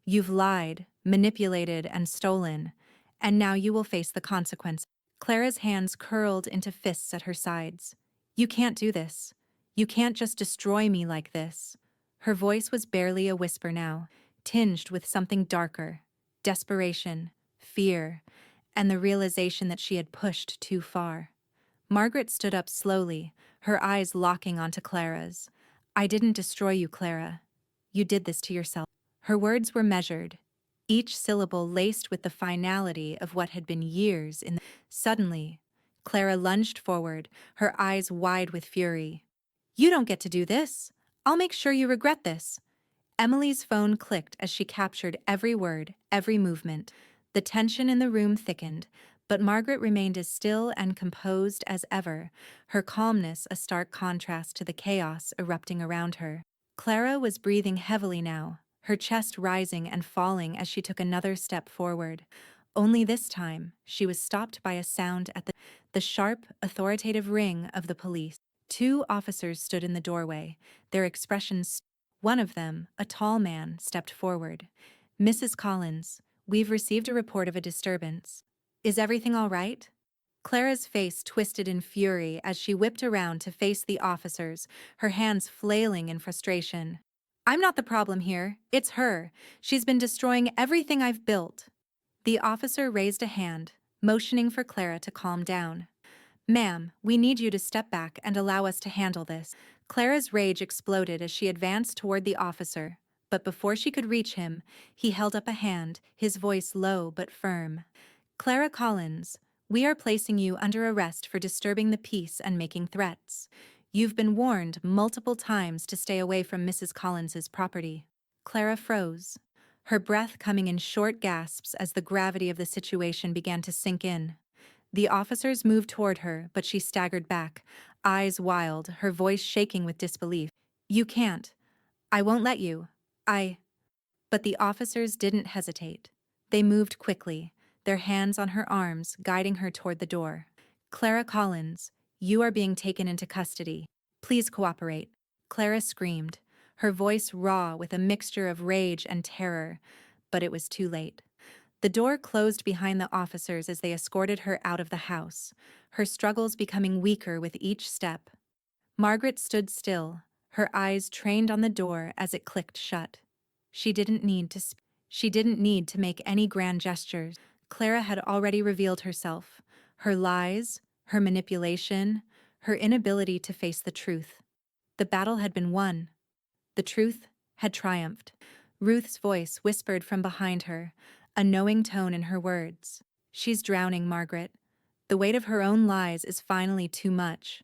You've lied, manipulated, and stolen, and now you will face the consequences." Clara's hands curled into fists at her sides. "You can't do this. You can't just destroy me like this." Her voice was barely a whisper now, tinged with something darker: desperation, fear, and the realization that she had pushed too far. Margaret stood up slowly, her eyes locking onto Clara's. "I didn't destroy you, Clara. You did this to yourself." Her words were measured, each syllable laced with the finality of what had been years in the. Suddenly, Clara lunged forward, her eyes wide with fury. "You don't get to do this. I'll make sure you regret this." Emily's phone clicked as she captured every word, every movement. The tension in the room thickened, but Margaret remained as still and composed as ever, her calmness a stark contrast to the chaos erupting around her. Clara was breathing heavily now, her chest rising and falling as she took another step forward. Only this time, she was stopped by a sound at the sharp, authoritative ring of the police. Two officers stood in the doorway, their expressions. One of them, a tall man, stepped forward. "Mrs. Collins, we've received a report of a disturbance. Is everything all right?" Clara's face twisted in fury as she whipped around to face the officers, her hands flailing in frustration. "I'm not the problem here. It's her. She's been destroying everything I've built." The officer raised a hand, motioning for Clara to calm down. "Ma'am, we need you to step back and allow us to handle this." Clara's rage exploded as she advanced toward the officer, but before she could reach him, he held up a hand, his voice low but firm. "Clara Collins, we are placing you under arrest for disturbing the peace and making threats. You've been warned multiple times to stay away from Mrs. Collins's property." Clara froze, her breath coming in short gasps as the gravity of the situation began to sink in. The officers moved toward her, but she staggered back, eyes wild, her voice shaking with disbelief. "You can't. I won't let you. But But the officers didn't hesitate. They moved quickly, their hands on her arms, guiding her toward the door. Clara Collins, you are being taken into custody. Please cooperate. Clara screamed, her voice raw with a mixture of rage and terror, but it was too late. The door closed behind the officers as they escorted her out of the house, her struggles becoming weaker with each step. Margaret stood still, her eyes trained on the door as it clicked shut. She didn't need to speak. She didn't need to make any grand gestures. Clara had already revealed herself, her lies, her manipulation, her inability to face the truth. The battle had been won. The truth had triumphed. Ruth's voice whispered from behind her, a knowing tone in her words. She's drowning, Margaret. The weight of her own lies is finally too much.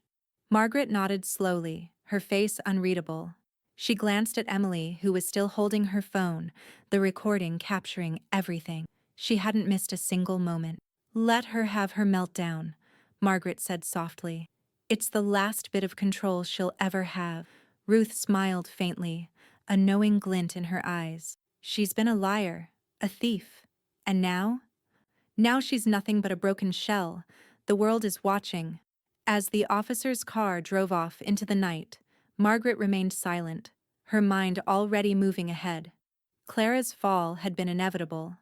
Margaret nodded slowly, her face unreadable. She glanced at Emily, who was still holding her phone, the recording capturing everything. She hadn't missed a single moment. Let her have her meltdown, Margaret said softly. It's the last bit of control she'll ever have. Ruth smiled faintly, a knowing glint in her eyes. She's been a liar, a thief. And now? Now she's nothing but a broken shell. The world is watching. As the officer's car drove off into the night, Margaret remained silent, her mind already moving ahead. Clara's fall had been inevitable.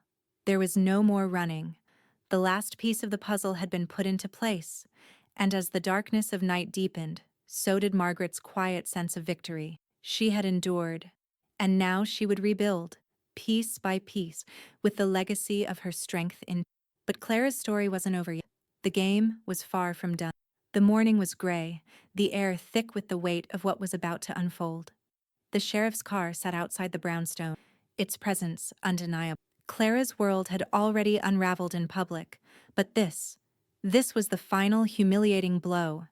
There was no more running. The last piece of the puzzle had been put into place, and as the darkness of night deepened, so did Margaret's quiet sense of victory. She had endured, and now she would rebuild, piece by piece, with the legacy of her strength in. But Clara's story wasn't over yet. The game was far from done. The morning was gray, the air thick with the weight of what was about to unfold. The sheriff's car sat outside the brownstone, its presence undeniable. Clara's world had already unraveled in public, but this was the final humiliating blow.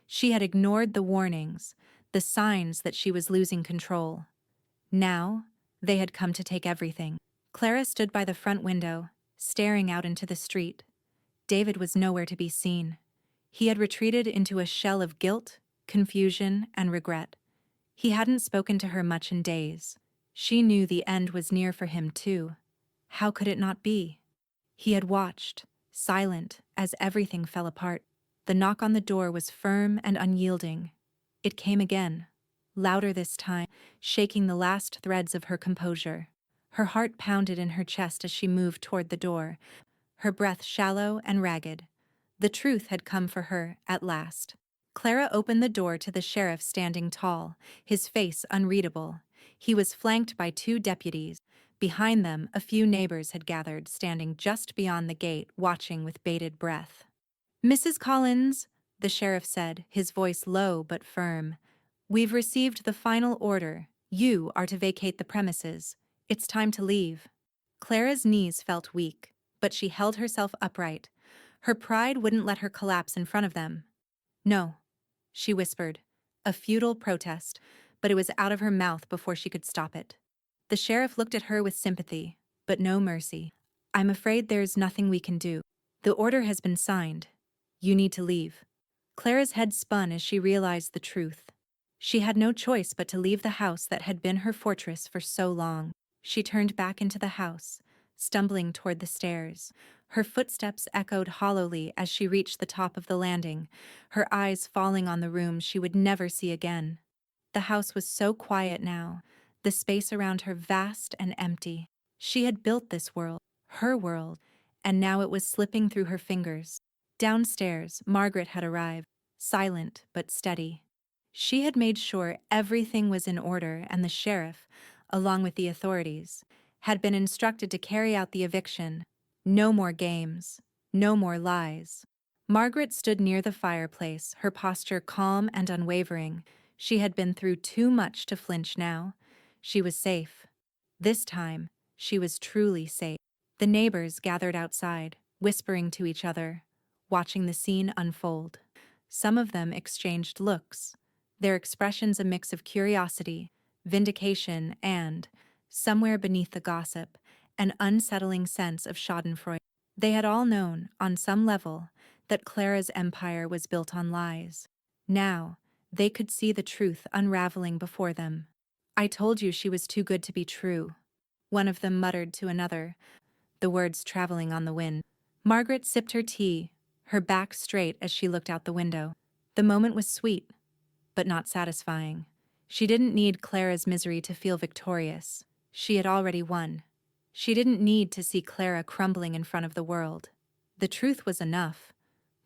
She had ignored the warnings, the signs that she was losing control. Now, they had come to take everything. Clara stood by the front window, staring out into the street. David was nowhere to be seen. He had retreated into a shell of guilt, confusion, and regret. He hadn't spoken to her much in days. She knew the end was near for him, too. How could it not be? He had watched, silent, as everything fell apart. The knock on the door was firm and unyielding. It came again, louder this time, shaking the last threads of her composure. Her heart pounded in her chest as she moved toward the door, her breath shallow and ragged. The truth had come for her, at last. Clara opened the door to the sheriff standing tall, his face unreadable. He was flanked by 2 deputies. Behind them, a few neighbors had gathered, standing just beyond the gate, watching with bated breath. "Mrs. Collins," the sheriff said, his voice low but firm, "we've received the final order. You are to vacate the premises. It's time to leave." Clara's knees felt weak, but she held herself upright. Her pride wouldn't let her collapse in front of them. "No," she whispered, a futile protest, but it was out of her mouth before she could stop it. The sheriff looked at her with sympathy, but no mercy. "I'm afraid there's nothing we can do. The order has been signed. You need to leave." Clara's head spun as she realized the truth. She had no choice but to leave the house that had been her fortress for so long. She turned back into the house, stumbling toward the stairs. Her footsteps echoed hollowly as she reached the top of the landing, her eyes falling on the room she would never see again. The house was so quiet now, the space around her vast and empty. She had built this world, her world, and now it was slipping through her fingers. Downstairs, Margaret had arrived, silent but steady. She had made sure everything was in order, and the sheriff, along with the authorities, had been instructed to carry out the eviction. No more games, no more lies. Margaret stood near the fireplace, her posture calm and unwavering. She had been through too much to flinch now. She was safe. This time, she was truly safe. The neighbors gathered outside, whispering to each other, watching the scene unfold. Some of them exchanged looks, their expressions a mix of curiosity, vindication, and, somewhere beneath the gossip, an unsettling sense of schadenfreude. They had all known, on some level, that Clara's empire was built on lies. Now, they could see the truth unraveling before them. "I told you she was too good to be true," one of them muttered to another, the words traveling on the wind. Margaret sipped her tea, her back straight as she looked out the window. The moment was sweet, but not satisfying. She didn't need Clara's misery to feel victorious. She had already won. She didn't need to see Clara crumbling in front of the world. The truth was enough,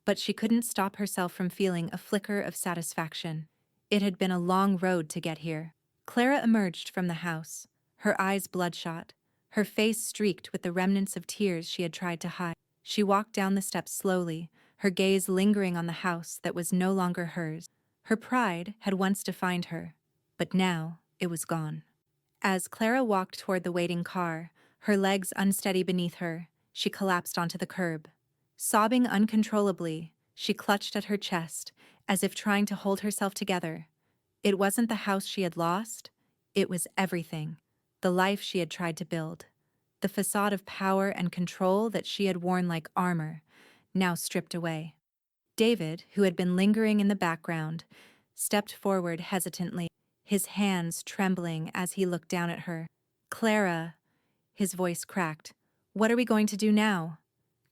but she couldn't stop herself from feeling a flicker of satisfaction. It had been a long road to get here. Clara emerged from the house, her eyes bloodshot, her face streaked with the remnants of tears she had tried to hide. She walked down the steps slowly, her gaze lingering on the house that was no longer hers. Her pride had once defined her, but now it was gone. As Clara walked toward the waiting car, her legs unsteady beneath her, she collapsed onto the curb. Sobbing uncontrollably, she clutched at her chest, as if trying to hold herself together. It wasn't the house she had lost, it was everything. The life she had tried to build. The facade of power and control that she had worn like armor, now stripped away. David, who had been lingering in the background, stepped forward hesitantly, his hands trembling as he looked down at her. "Clara," his voice cracked. "What are we going to do now?"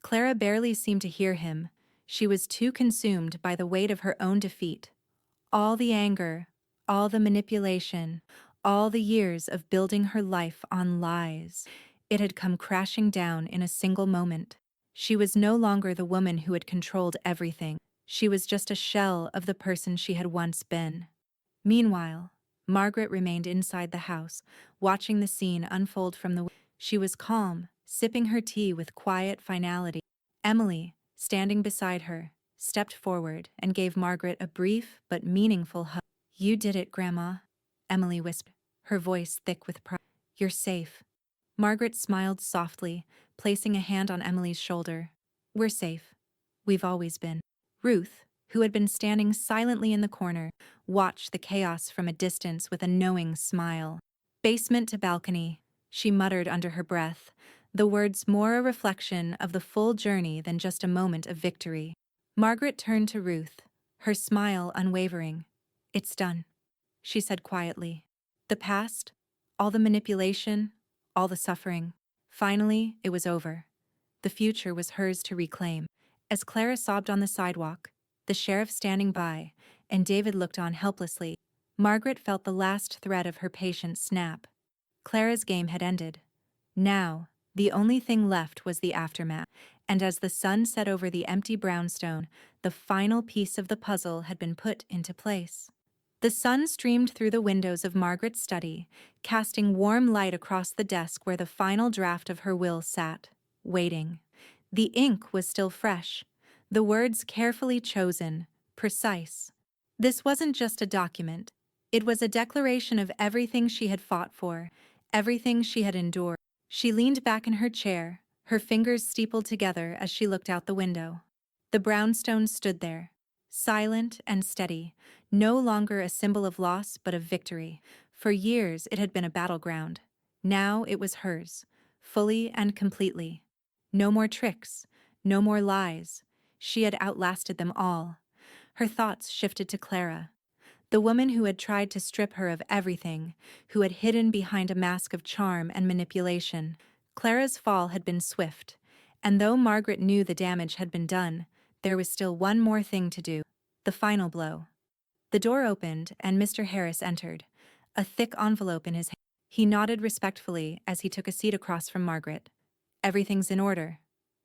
Clara barely seemed to hear him. She was too consumed by the weight of her own defeat. All the anger, all the manipulation, all the years of building her life on lies. It had come crashing down in a single moment. She was no longer the woman who had controlled everything. She was just a shell of the person she had once been. Meanwhile, Margaret remained inside the house, watching the scene unfold from the window. She was calm, sipping her tea with quiet finality. Emily, standing beside her, stepped forward and gave Margaret a brief but meaningful hug. "You did it, Grandma," Emily whispered, her voice thick with pride. "You're safe." Margaret smiled softly, placing a hand on Emily's shoulder. "We're safe. We've always been." Ruth, who had been standing silently in the corner, watched the chaos from a distance with a knowing smile. "Basement to balcony," she muttered under her breath, the words more a reflection of the full journey than just a moment of victory. Margaret turned to Ruth, her smile unwavering. "It's done," she said quietly. "The past, all the manipulation, all the suffering. Finally, it was over. The future was hers to reclaim." As Clara sobbed on the sidewalk, the sheriff standing by, and David looked on helplessly, Margaret felt the last thread of her patience snap. Clara's game had ended. Now, the only thing left was the aftermath, and as the sun set over the empty brownstone, the final piece of the puzzle had been put into place. The sun streamed through the windows of Margaret's study, casting warm light across the desk where the final draft of her will sat, waiting. The ink was still fresh, the words carefully chosen, precise. This wasn't just a document. It was a declaration of everything she had fought for, everything she had endured. She leaned back in her chair, her fingers steepled together as she looked out the window. The brownstone stood there, silent and steady, no longer a symbol of loss but of victory. For years it had been a battleground. Now it was hers, fully and completely. No more tricks, no more lies. She had outlasted them all. Her thoughts shifted to Clara, the woman who had tried to strip her of everything, who had hidden behind a mask of charm and manipulation. Clara's fall had been swift, and though Margaret knew the damage had been done, there was still one more thing to do, the final blow. The door opened and Mr. Harris entered, a thick envelope in his hand. He nodded respectfully as he took a seat across from Margaret. "Everything's in order,"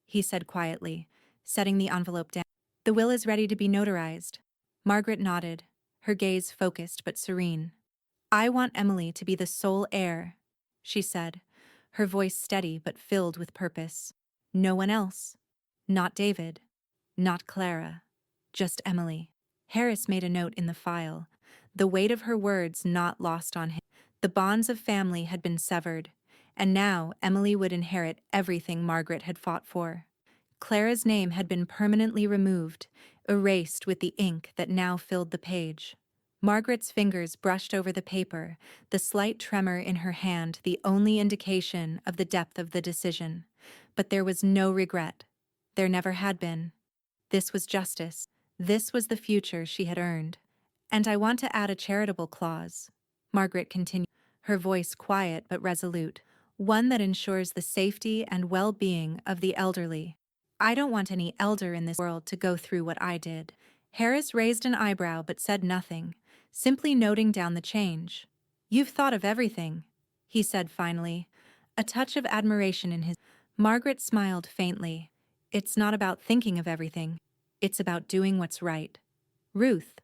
he said quietly, setting the envelope down. "The will is ready to be notarized." Margaret nodded, her gaze focused but serene. "I want Emily to be the sole heir," she said, her voice steady but filled with purpose. "No one else. Not David. Not Clara. Just Emily." Harris made a note in the file, the weight of her words not lost on him. The bonds of family had been severed, and now Emily would inherit everything Margaret had fought for. Clara's name had been permanently removed, erased with the ink that now filled the page. Margaret's fingers brushed over the paper, the slight tremor in her hand the only indication of the depth of the decision. But there was no regret. There never had been. This was justice. This was the future she had earned. "And I want to add a charitable clause," Margaret continued, her voice quiet but resolute. one that ensures the safety and well-being of the elderly. I don't want any elder in this world to go through what I did. Harris raised an eyebrow but said nothing, simply noting down the change. You've thought of everything, he said finally, a touch of admiration in his. Margaret smiled faintly. It's not about thinking of everything. It's about doing what's right. Ruth,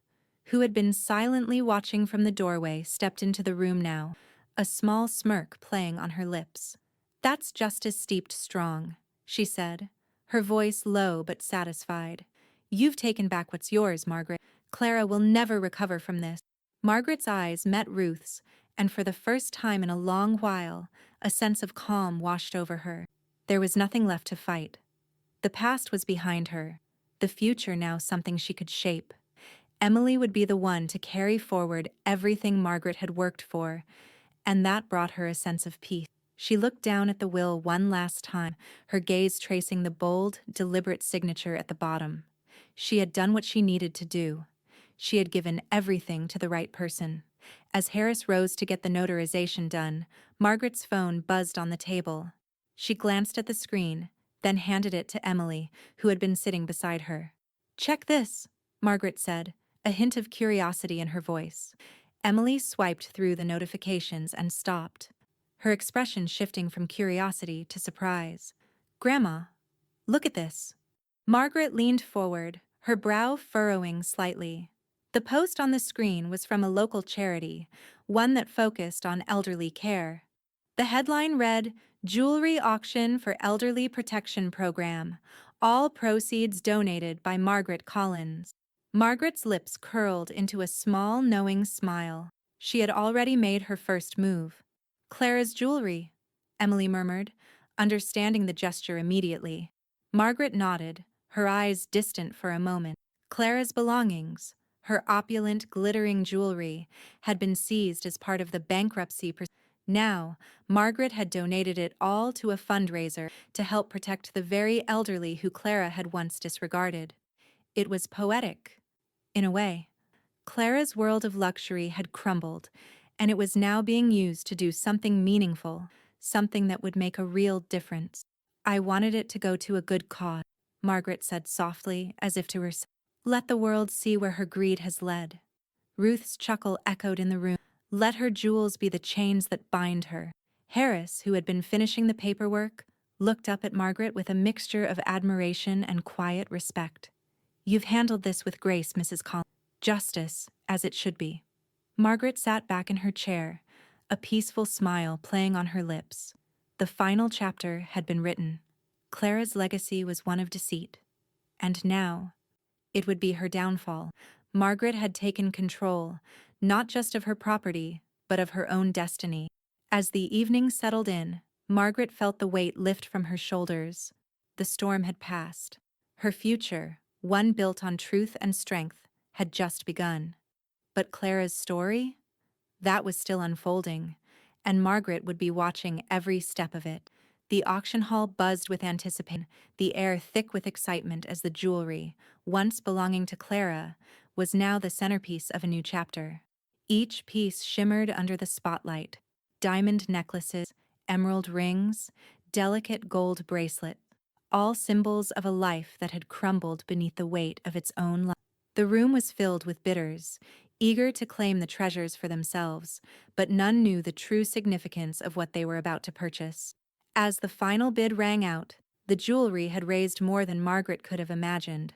who had been silently watching from the doorway, stepped into the room now, a small smirk playing on her lips. That's justice steeped strong, she said, her voice low but satisfied. You've taken back what's yours, Margaret. Clara will never recover from this. Margaret's eyes met Ruth's, and for the first time in a long while, a sense of calm washed over her. There was nothing left to fight. The past was behind her, the future now something she could shape. Emily would be the one to carry forward everything Margaret had worked for, and that brought her a sense of peace. She looked down at the will one last time, her gaze tracing the bold, deliberate signature at the bottom. She had done what she needed to do. She had given everything to the right person. As Harris rose to get the notarization done, Margaret's phone buzzed on the table. She glanced at the screen, then handed it to Emily, who had been sitting beside her. "Check this," Margaret said, a hint of curiosity in her voice. Emily swiped through the notifications and stopped, her expression shifting from curiosity to surprise. "Grandma, look at this." Margaret leaned forward, her brow furrowing slightly. The post on the screen was from a local charity, one that focused on elderly care. The headline read, "Jewelry Auction for Elderly Protection Program. All proceeds donated by Margaret Collins." Margaret's lips curled into a small, knowing smile. She had already made her first move. "Clara's jewelry," Emily murmured, understanding the gesture immediately. Margaret nodded, her eyes distant for a moment. Clara's belongings, her opulent, glittering jewelry, had been seized as part of the bankruptcy. Now, Margaret had donated it all to a fundraiser to help protect the very elderly who Clara had once disregarded. It was poetic, in a way. Clara's world of luxury had crumbled, and it was now being used to do something meaningful, something that would make a real difference. "I wanted it to go to a good cause," Margaret said softly, as if to herself. "Let the world see where her greed has led." Ruth's chuckle echoed in the room. "Let her jewels be the chains that bind her." Harris, who had been finishing the paperwork, looked up at Margaret with a mixture of admiration and quiet respect. "You've handled this with grace, Mrs. Collins. Justice, as it should be." Margaret sat back in her chair, a peaceful smile playing on her lips. The final chapter had been written. Clara's legacy was one of deceit. And now, it would be her downfall. Margaret had taken control, not just of her property, but of her own destiny. As the evening settled in, Margaret felt the weight lift from her shoulders. The storm had passed. Her future, one built on truth and strength, had just begun. But Clara's story? That was still unfolding, and Margaret would be watching every step of it. The auction hall buzzed with anticipation, the air thick with excitement as the jewelry, once belonging to Clara, was now the centerpiece of a new chapter. Each piece shimmered under the spotlight. Diamond necklaces, emerald rings, delicate gold bracelets, all symbols of a life that had crumbled beneath the weight of its own life. The room was filled with bidders, eager to claim the treasures for themselves, but none knew the true significance of what they were about to purchase. As the final bid rang out, the jewelry had raised more than Margaret could have imagined,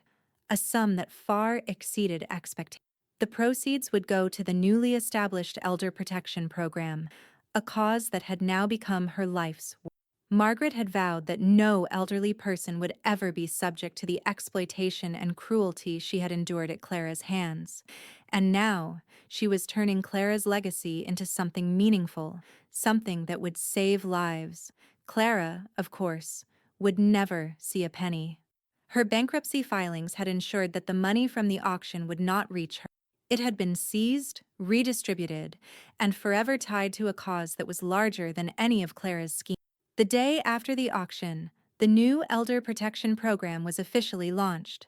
a sum that far exceeded expectations. The proceeds would go to the newly established Elder Protection Program, a cause that had now become her life's work. Margaret had vowed that no elderly person would ever be subject to the exploitation and cruelty she had endured at Clara's hands. And now, she was turning Clara's legacy into something meaningful, something that would save lives. Clara, of course, would never see a penny. Her bankruptcy filings had ensured that the money from the auction would not reach her. It had been seized, redistributed, and forever tied to a cause that was larger than any of Clara's schemes. The day after the auction, the new Elder Protection Program was officially launched.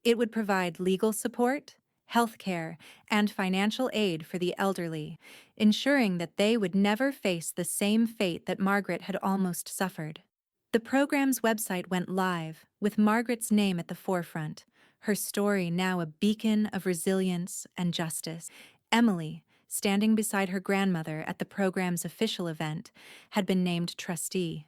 It would provide legal support, healthcare, and financial aid for the elderly, ensuring that they would never face the same fate that Margaret had almost suffered. The program's website went live, with Margaret's name at the forefront, her story now a beacon of resilience and justice. Emily, standing beside her grandmother at the program's official event, had been named trustee.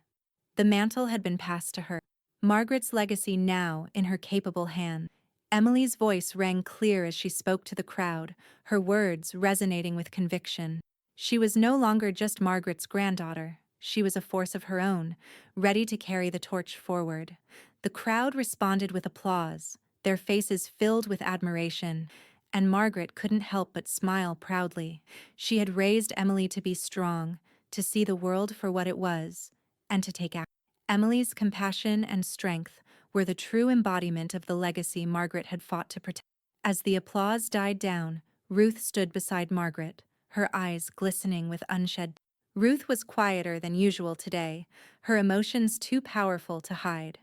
The mantle had been passed to her, Margaret's legacy now in her capable hands. Emily's voice rang clear as she spoke to the crowd, her words resonating with conviction. She was no longer just Margaret's granddaughter. She was a force of her own, ready to carry the torch forward. The crowd responded with applause, their faces filled with admiration, and Margaret couldn't help but smile proudly. She had raised Emily to be strong, to see the world for what it was, and to take action. Emily's compassion and strength were the true embodiment of the legacy Margaret had fought to protect. As the applause died down, Ruth stood beside Margaret, her eyes glistening with unshed. Ruth was quieter than usual today, her emotions too powerful to hide.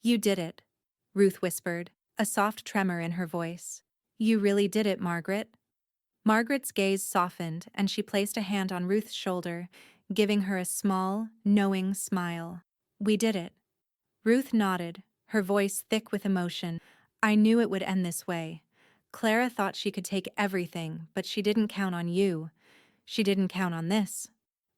"You did it," Ruth whispered, a soft tremor in her voice. "You really did it, Margaret." Margaret's gaze softened and she placed a hand on Ruth's shoulder, giving her a small, knowing smile. "We did it." Ruth nodded, her voice thick with emotion. "I knew it would end this way. Clara thought she could take everything, but she didn't count on you. She didn't count on this."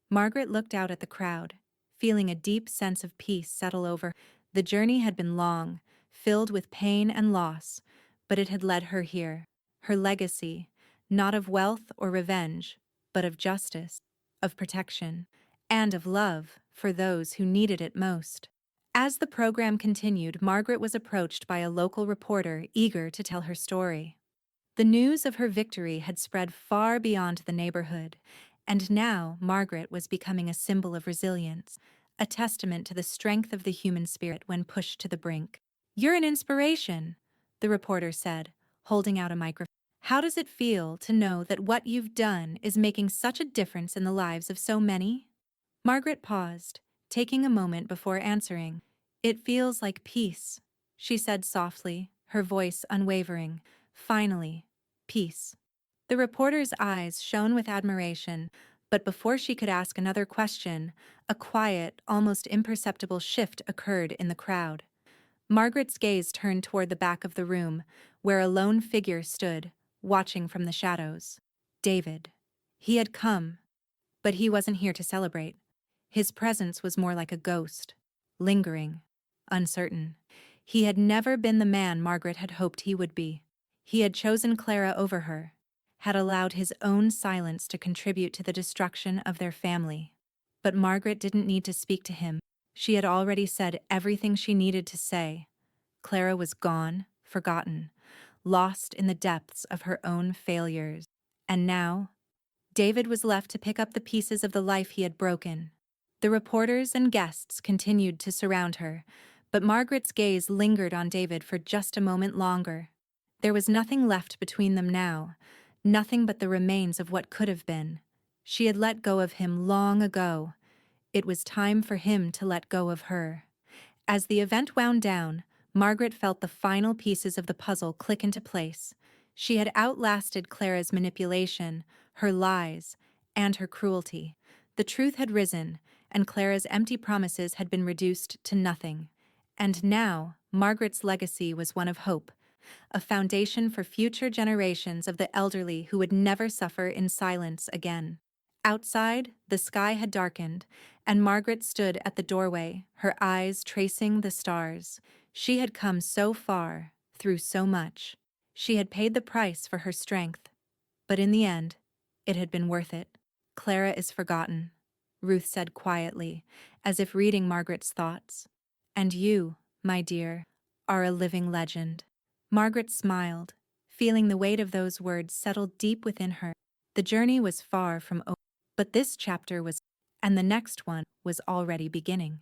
Margaret looked out at the crowd, feeling a deep sense of peace settle over her. The journey had been long, filled with pain and loss, but it had led her here. Her legacy, not of wealth or revenge, but of justice, of protection, and of love for those who needed it most. As the program continued, Margaret was approached by a local reporter eager to tell her story. The news of her victory had spread far beyond the neighborhood, and now Margaret was becoming a symbol of resilience, a testament to the strength of the human spirit when pushed to the brink. "You're an inspiration," the reporter said, holding out a microphone. "How does it feel to know that what you've done is making such a difference in the lives of so many?" Margaret paused, taking a moment before answering. "It feels like peace," she said softly, her voice unwavering. "Finally, peace." The reporter's eyes shone with admiration, but before she could ask another question, a quiet, almost imperceptible shift occurred in the crowd. Margaret's gaze turned toward the back of the room, where a lone figure stood, watching from the shadows. David. He had come, but he wasn't here to celebrate. His presence was more like a ghost, lingering, uncertain. He had never been the man Margaret had hoped he would be. He had chosen Clara over her, had allowed his own silence to contribute to the destruction of their family. But Margaret didn't need to speak to him. She had already said everything she needed to say. Clara was gone, forgotten, lost in the depths of her own failures. And now, David was left to pick up the pieces of the life he had broken. The reporters and guests continued to surround her, but Margaret's gaze lingered on David for just a moment longer. There was nothing left between them now, nothing but the remains of what could have been. She had let go of him long ago. It was time for him to let go of her. As the event wound down, Margaret felt the final pieces of the puzzle click into place. She had outlasted Clara's manipulation, her lies, and her cruelty. The truth had risen, and Clara's empty promises had been reduced to nothing. And now, Margaret's legacy was one of hope, a foundation for future generations of the elderly who would never suffer in silence again. Outside, the sky had darkened, and Margaret stood at the doorway, her eyes tracing the stars. She had come so far, through so much. She had paid the price for her strength. But in the end, it had been worth it. "Clara is forgotten," Ruth said quietly, as if reading Margaret's thoughts. "And you, my dear, are a living legend." Margaret smiled, feeling the weight of those words settle deep within her. The journey was far from over, but this chapter was, and the next one was already beginning.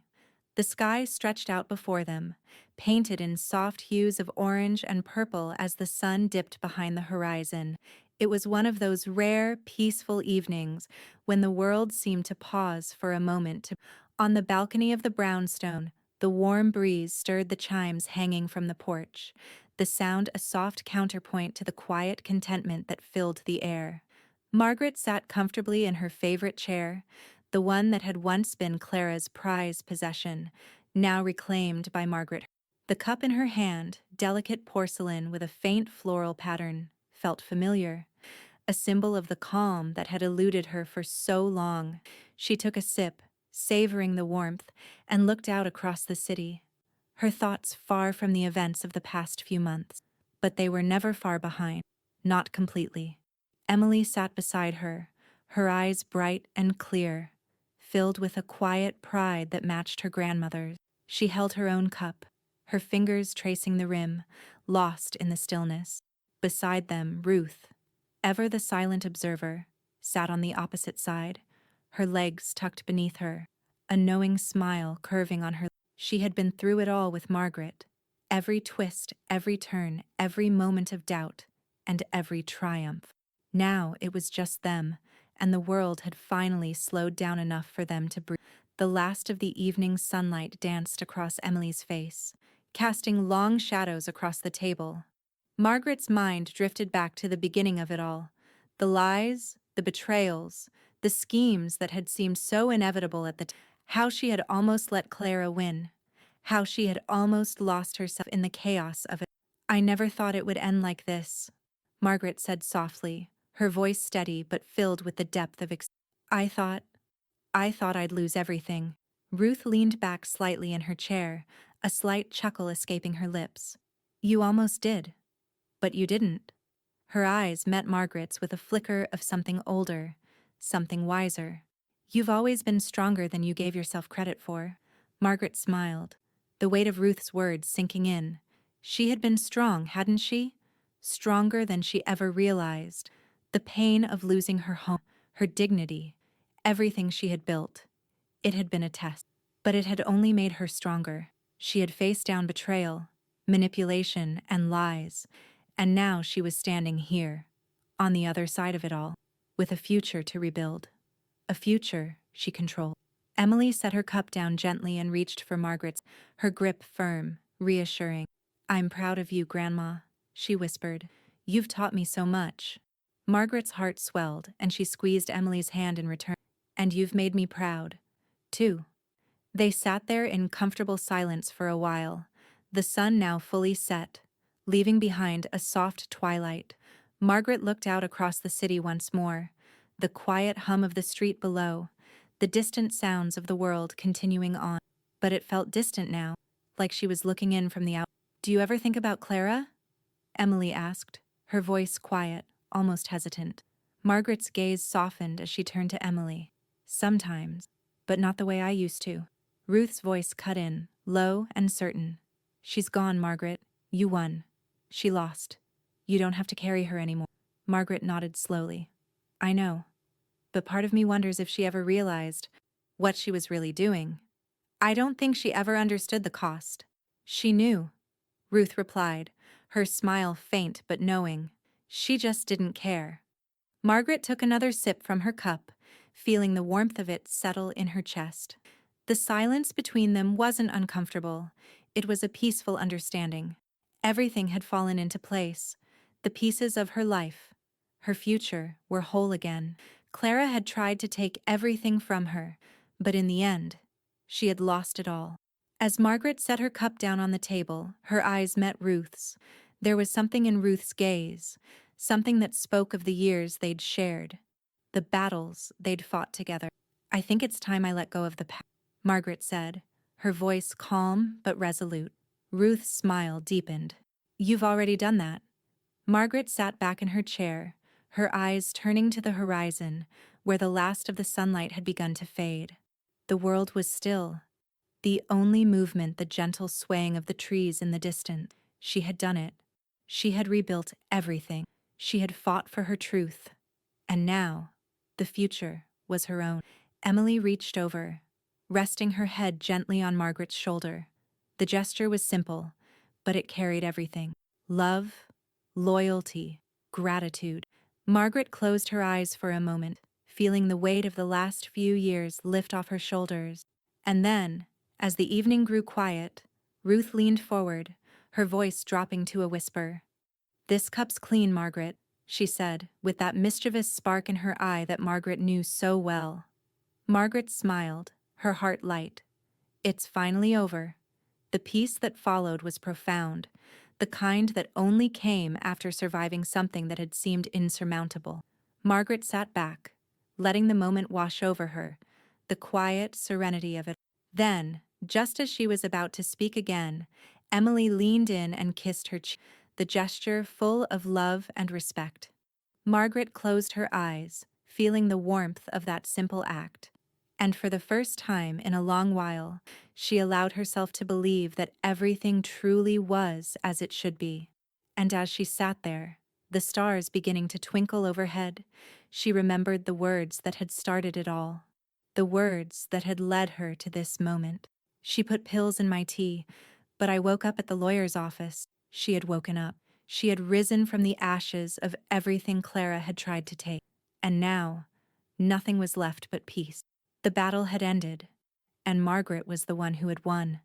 The sky stretched out before them, painted in soft hues of orange and purple as the sun dipped behind the horizon. It was one of those rare, peaceful evenings when the world seemed to pause for a moment. On the balcony of the brownstone, the warm breeze stirred the chimes hanging from the porch. the sound a soft counterpoint to the quiet contentment that filled the air. Margaret sat comfortably in her favorite chair, the one that had once been Clara's prized possession, now reclaimed by Margaret. The cup in her hand, delicate porcelain with a faint floral pattern, felt familiar, a symbol of the calm that had eluded her for so long. She took a sip, savoring the warmth, and looked out across the city, her thoughts far from the events of the past few months. But they were never far behind, not completely. Emily sat beside her, her eyes bright and clear, filled with a quiet pride that matched her grandmother's. She held her own cup, her fingers tracing the rim, lost in the stillness. Beside them, Ruth, ever the silent observer, sat on the opposite side, her legs tucked beneath her, a knowing smile curving on her. She had been through it all with Margaret. Every twist, every turn, every moment of doubt, and every triumph. Now it was just them, and the world had finally slowed down enough for them to breathe. The last of the evening sunlight danced across Emily's face, casting long shadows across the table. Margaret's mind drifted back to the beginning of it all. The lies, the betrayals, the schemes that had seemed so inevitable at the time. How she had almost let Clara win. How she had almost lost herself in the chaos of it. "I never thought it would end like this," Margaret said softly, her voice steady but filled with the depth of I thought, I thought I'd lose everything." Ruth leaned back slightly in her chair, a slight chuckle escaping her lips. "You almost did. But you didn't." Her eyes met Margaret's with a flicker of something older, something wiser. "You've always been stronger than you gave yourself credit for." Margaret smiled, the weight of Ruth's words sinking in. She had been strong, hadn't she? Stronger than she ever realized. The pain of losing her home, her dignity, everything she had built. It had been a test, but it had only made her stronger. She had faced down betrayal, manipulation, and lies, and now she was standing here, on the other side of it all, with a future to rebuild. A future she controlled. Emily set her cup down gently and reached for Margaret's, her grip firm, reassuring. "I'm proud of you, Grandma," she whispered. "You've taught me so much." Margaret's heart swelled, and she squeezed Emily's hand in return. "And you've made me proud, too." They sat there in comfortable silence for a while, the sun now fully set, leaving behind a soft twilight. Margaret looked out across the city once more, the quiet hum of the street below, the distant sounds of the world continuing on. But it felt distant now, like she was looking in from the out. "Do you ever think about Clara?" Emily asked, her voice quiet, almost hesitant. Margaret's gaze softened as she turned to Emily. "Sometimes, but not the way I used to." Ruth's voice cut in, low and certain. "She's gone, Margaret. You won. She lost. You don't have to carry her anymore." Margaret nodded slowly. "I know. But part of me wonders if she ever realized what she was really doing." "I don't think she ever understood the cost." "She knew," Ruth replied, her smile faint but knowing. "She just didn't care." Margaret took another sip from her cup, feeling the warmth of it settle in her chest. The silence between them wasn't uncomfortable. It was a peaceful understanding. Everything had fallen into place. The pieces of her life, her future, were whole again. Clara had tried to take everything from her, but in the end, she had lost it all. As Margaret set her cup down on the table, her eyes met Ruth's. There was something in Ruth's gaze, something that spoke of the years they'd shared, the battles they'd fought together. "I think it's time I let go of the past," Margaret said, her voice calm but resolute. Ruth's smile deepened. "You've already done that." Margaret sat back in her chair, her eyes turning to the horizon, where the last of the sunlight had begun to fade. The world was still, the only movement the gentle swaying of the trees in the distance. She had done it. She had rebuilt everything. She had fought for her truth. And now, the future was her own. Emily reached over, resting her head gently on Margaret's shoulder. The gesture was simple, but it carried everything. Love, loyalty, gratitude. Margaret closed her eyes for a moment, feeling the weight of the last few years lift off her shoulders. And then, as the evening grew quiet, Ruth leaned forward, her voice dropping to a whisper. "This cup's clean, Margaret," she said, with that mischievous spark in her eye that Margaret knew so well. Margaret smiled, her heart light. "It's finally over." The peace that followed was profound, the kind that only came after surviving something that had seemed insurmountable. Margaret sat back, letting the moment wash over her, the quiet serenity of it. Then, just as she was about to speak again, Emily leaned in and kissed her cheek, the gesture full of love and respect. Margaret closed her eyes, feeling the warmth of that simple act. And for the first time in a long while, she allowed herself to believe that everything truly was as it should be. And as she sat there, the stars beginning to twinkle overhead, she remembered the words that had started it all. The words that had led her to this moment. "She put pills in my tea, but I woke up at the lawyer's office." She had woken up. She had risen from the ashes of everything Clara had tried to take. And now, nothing was left but peace. The battle had ended, and Margaret was the one who had won.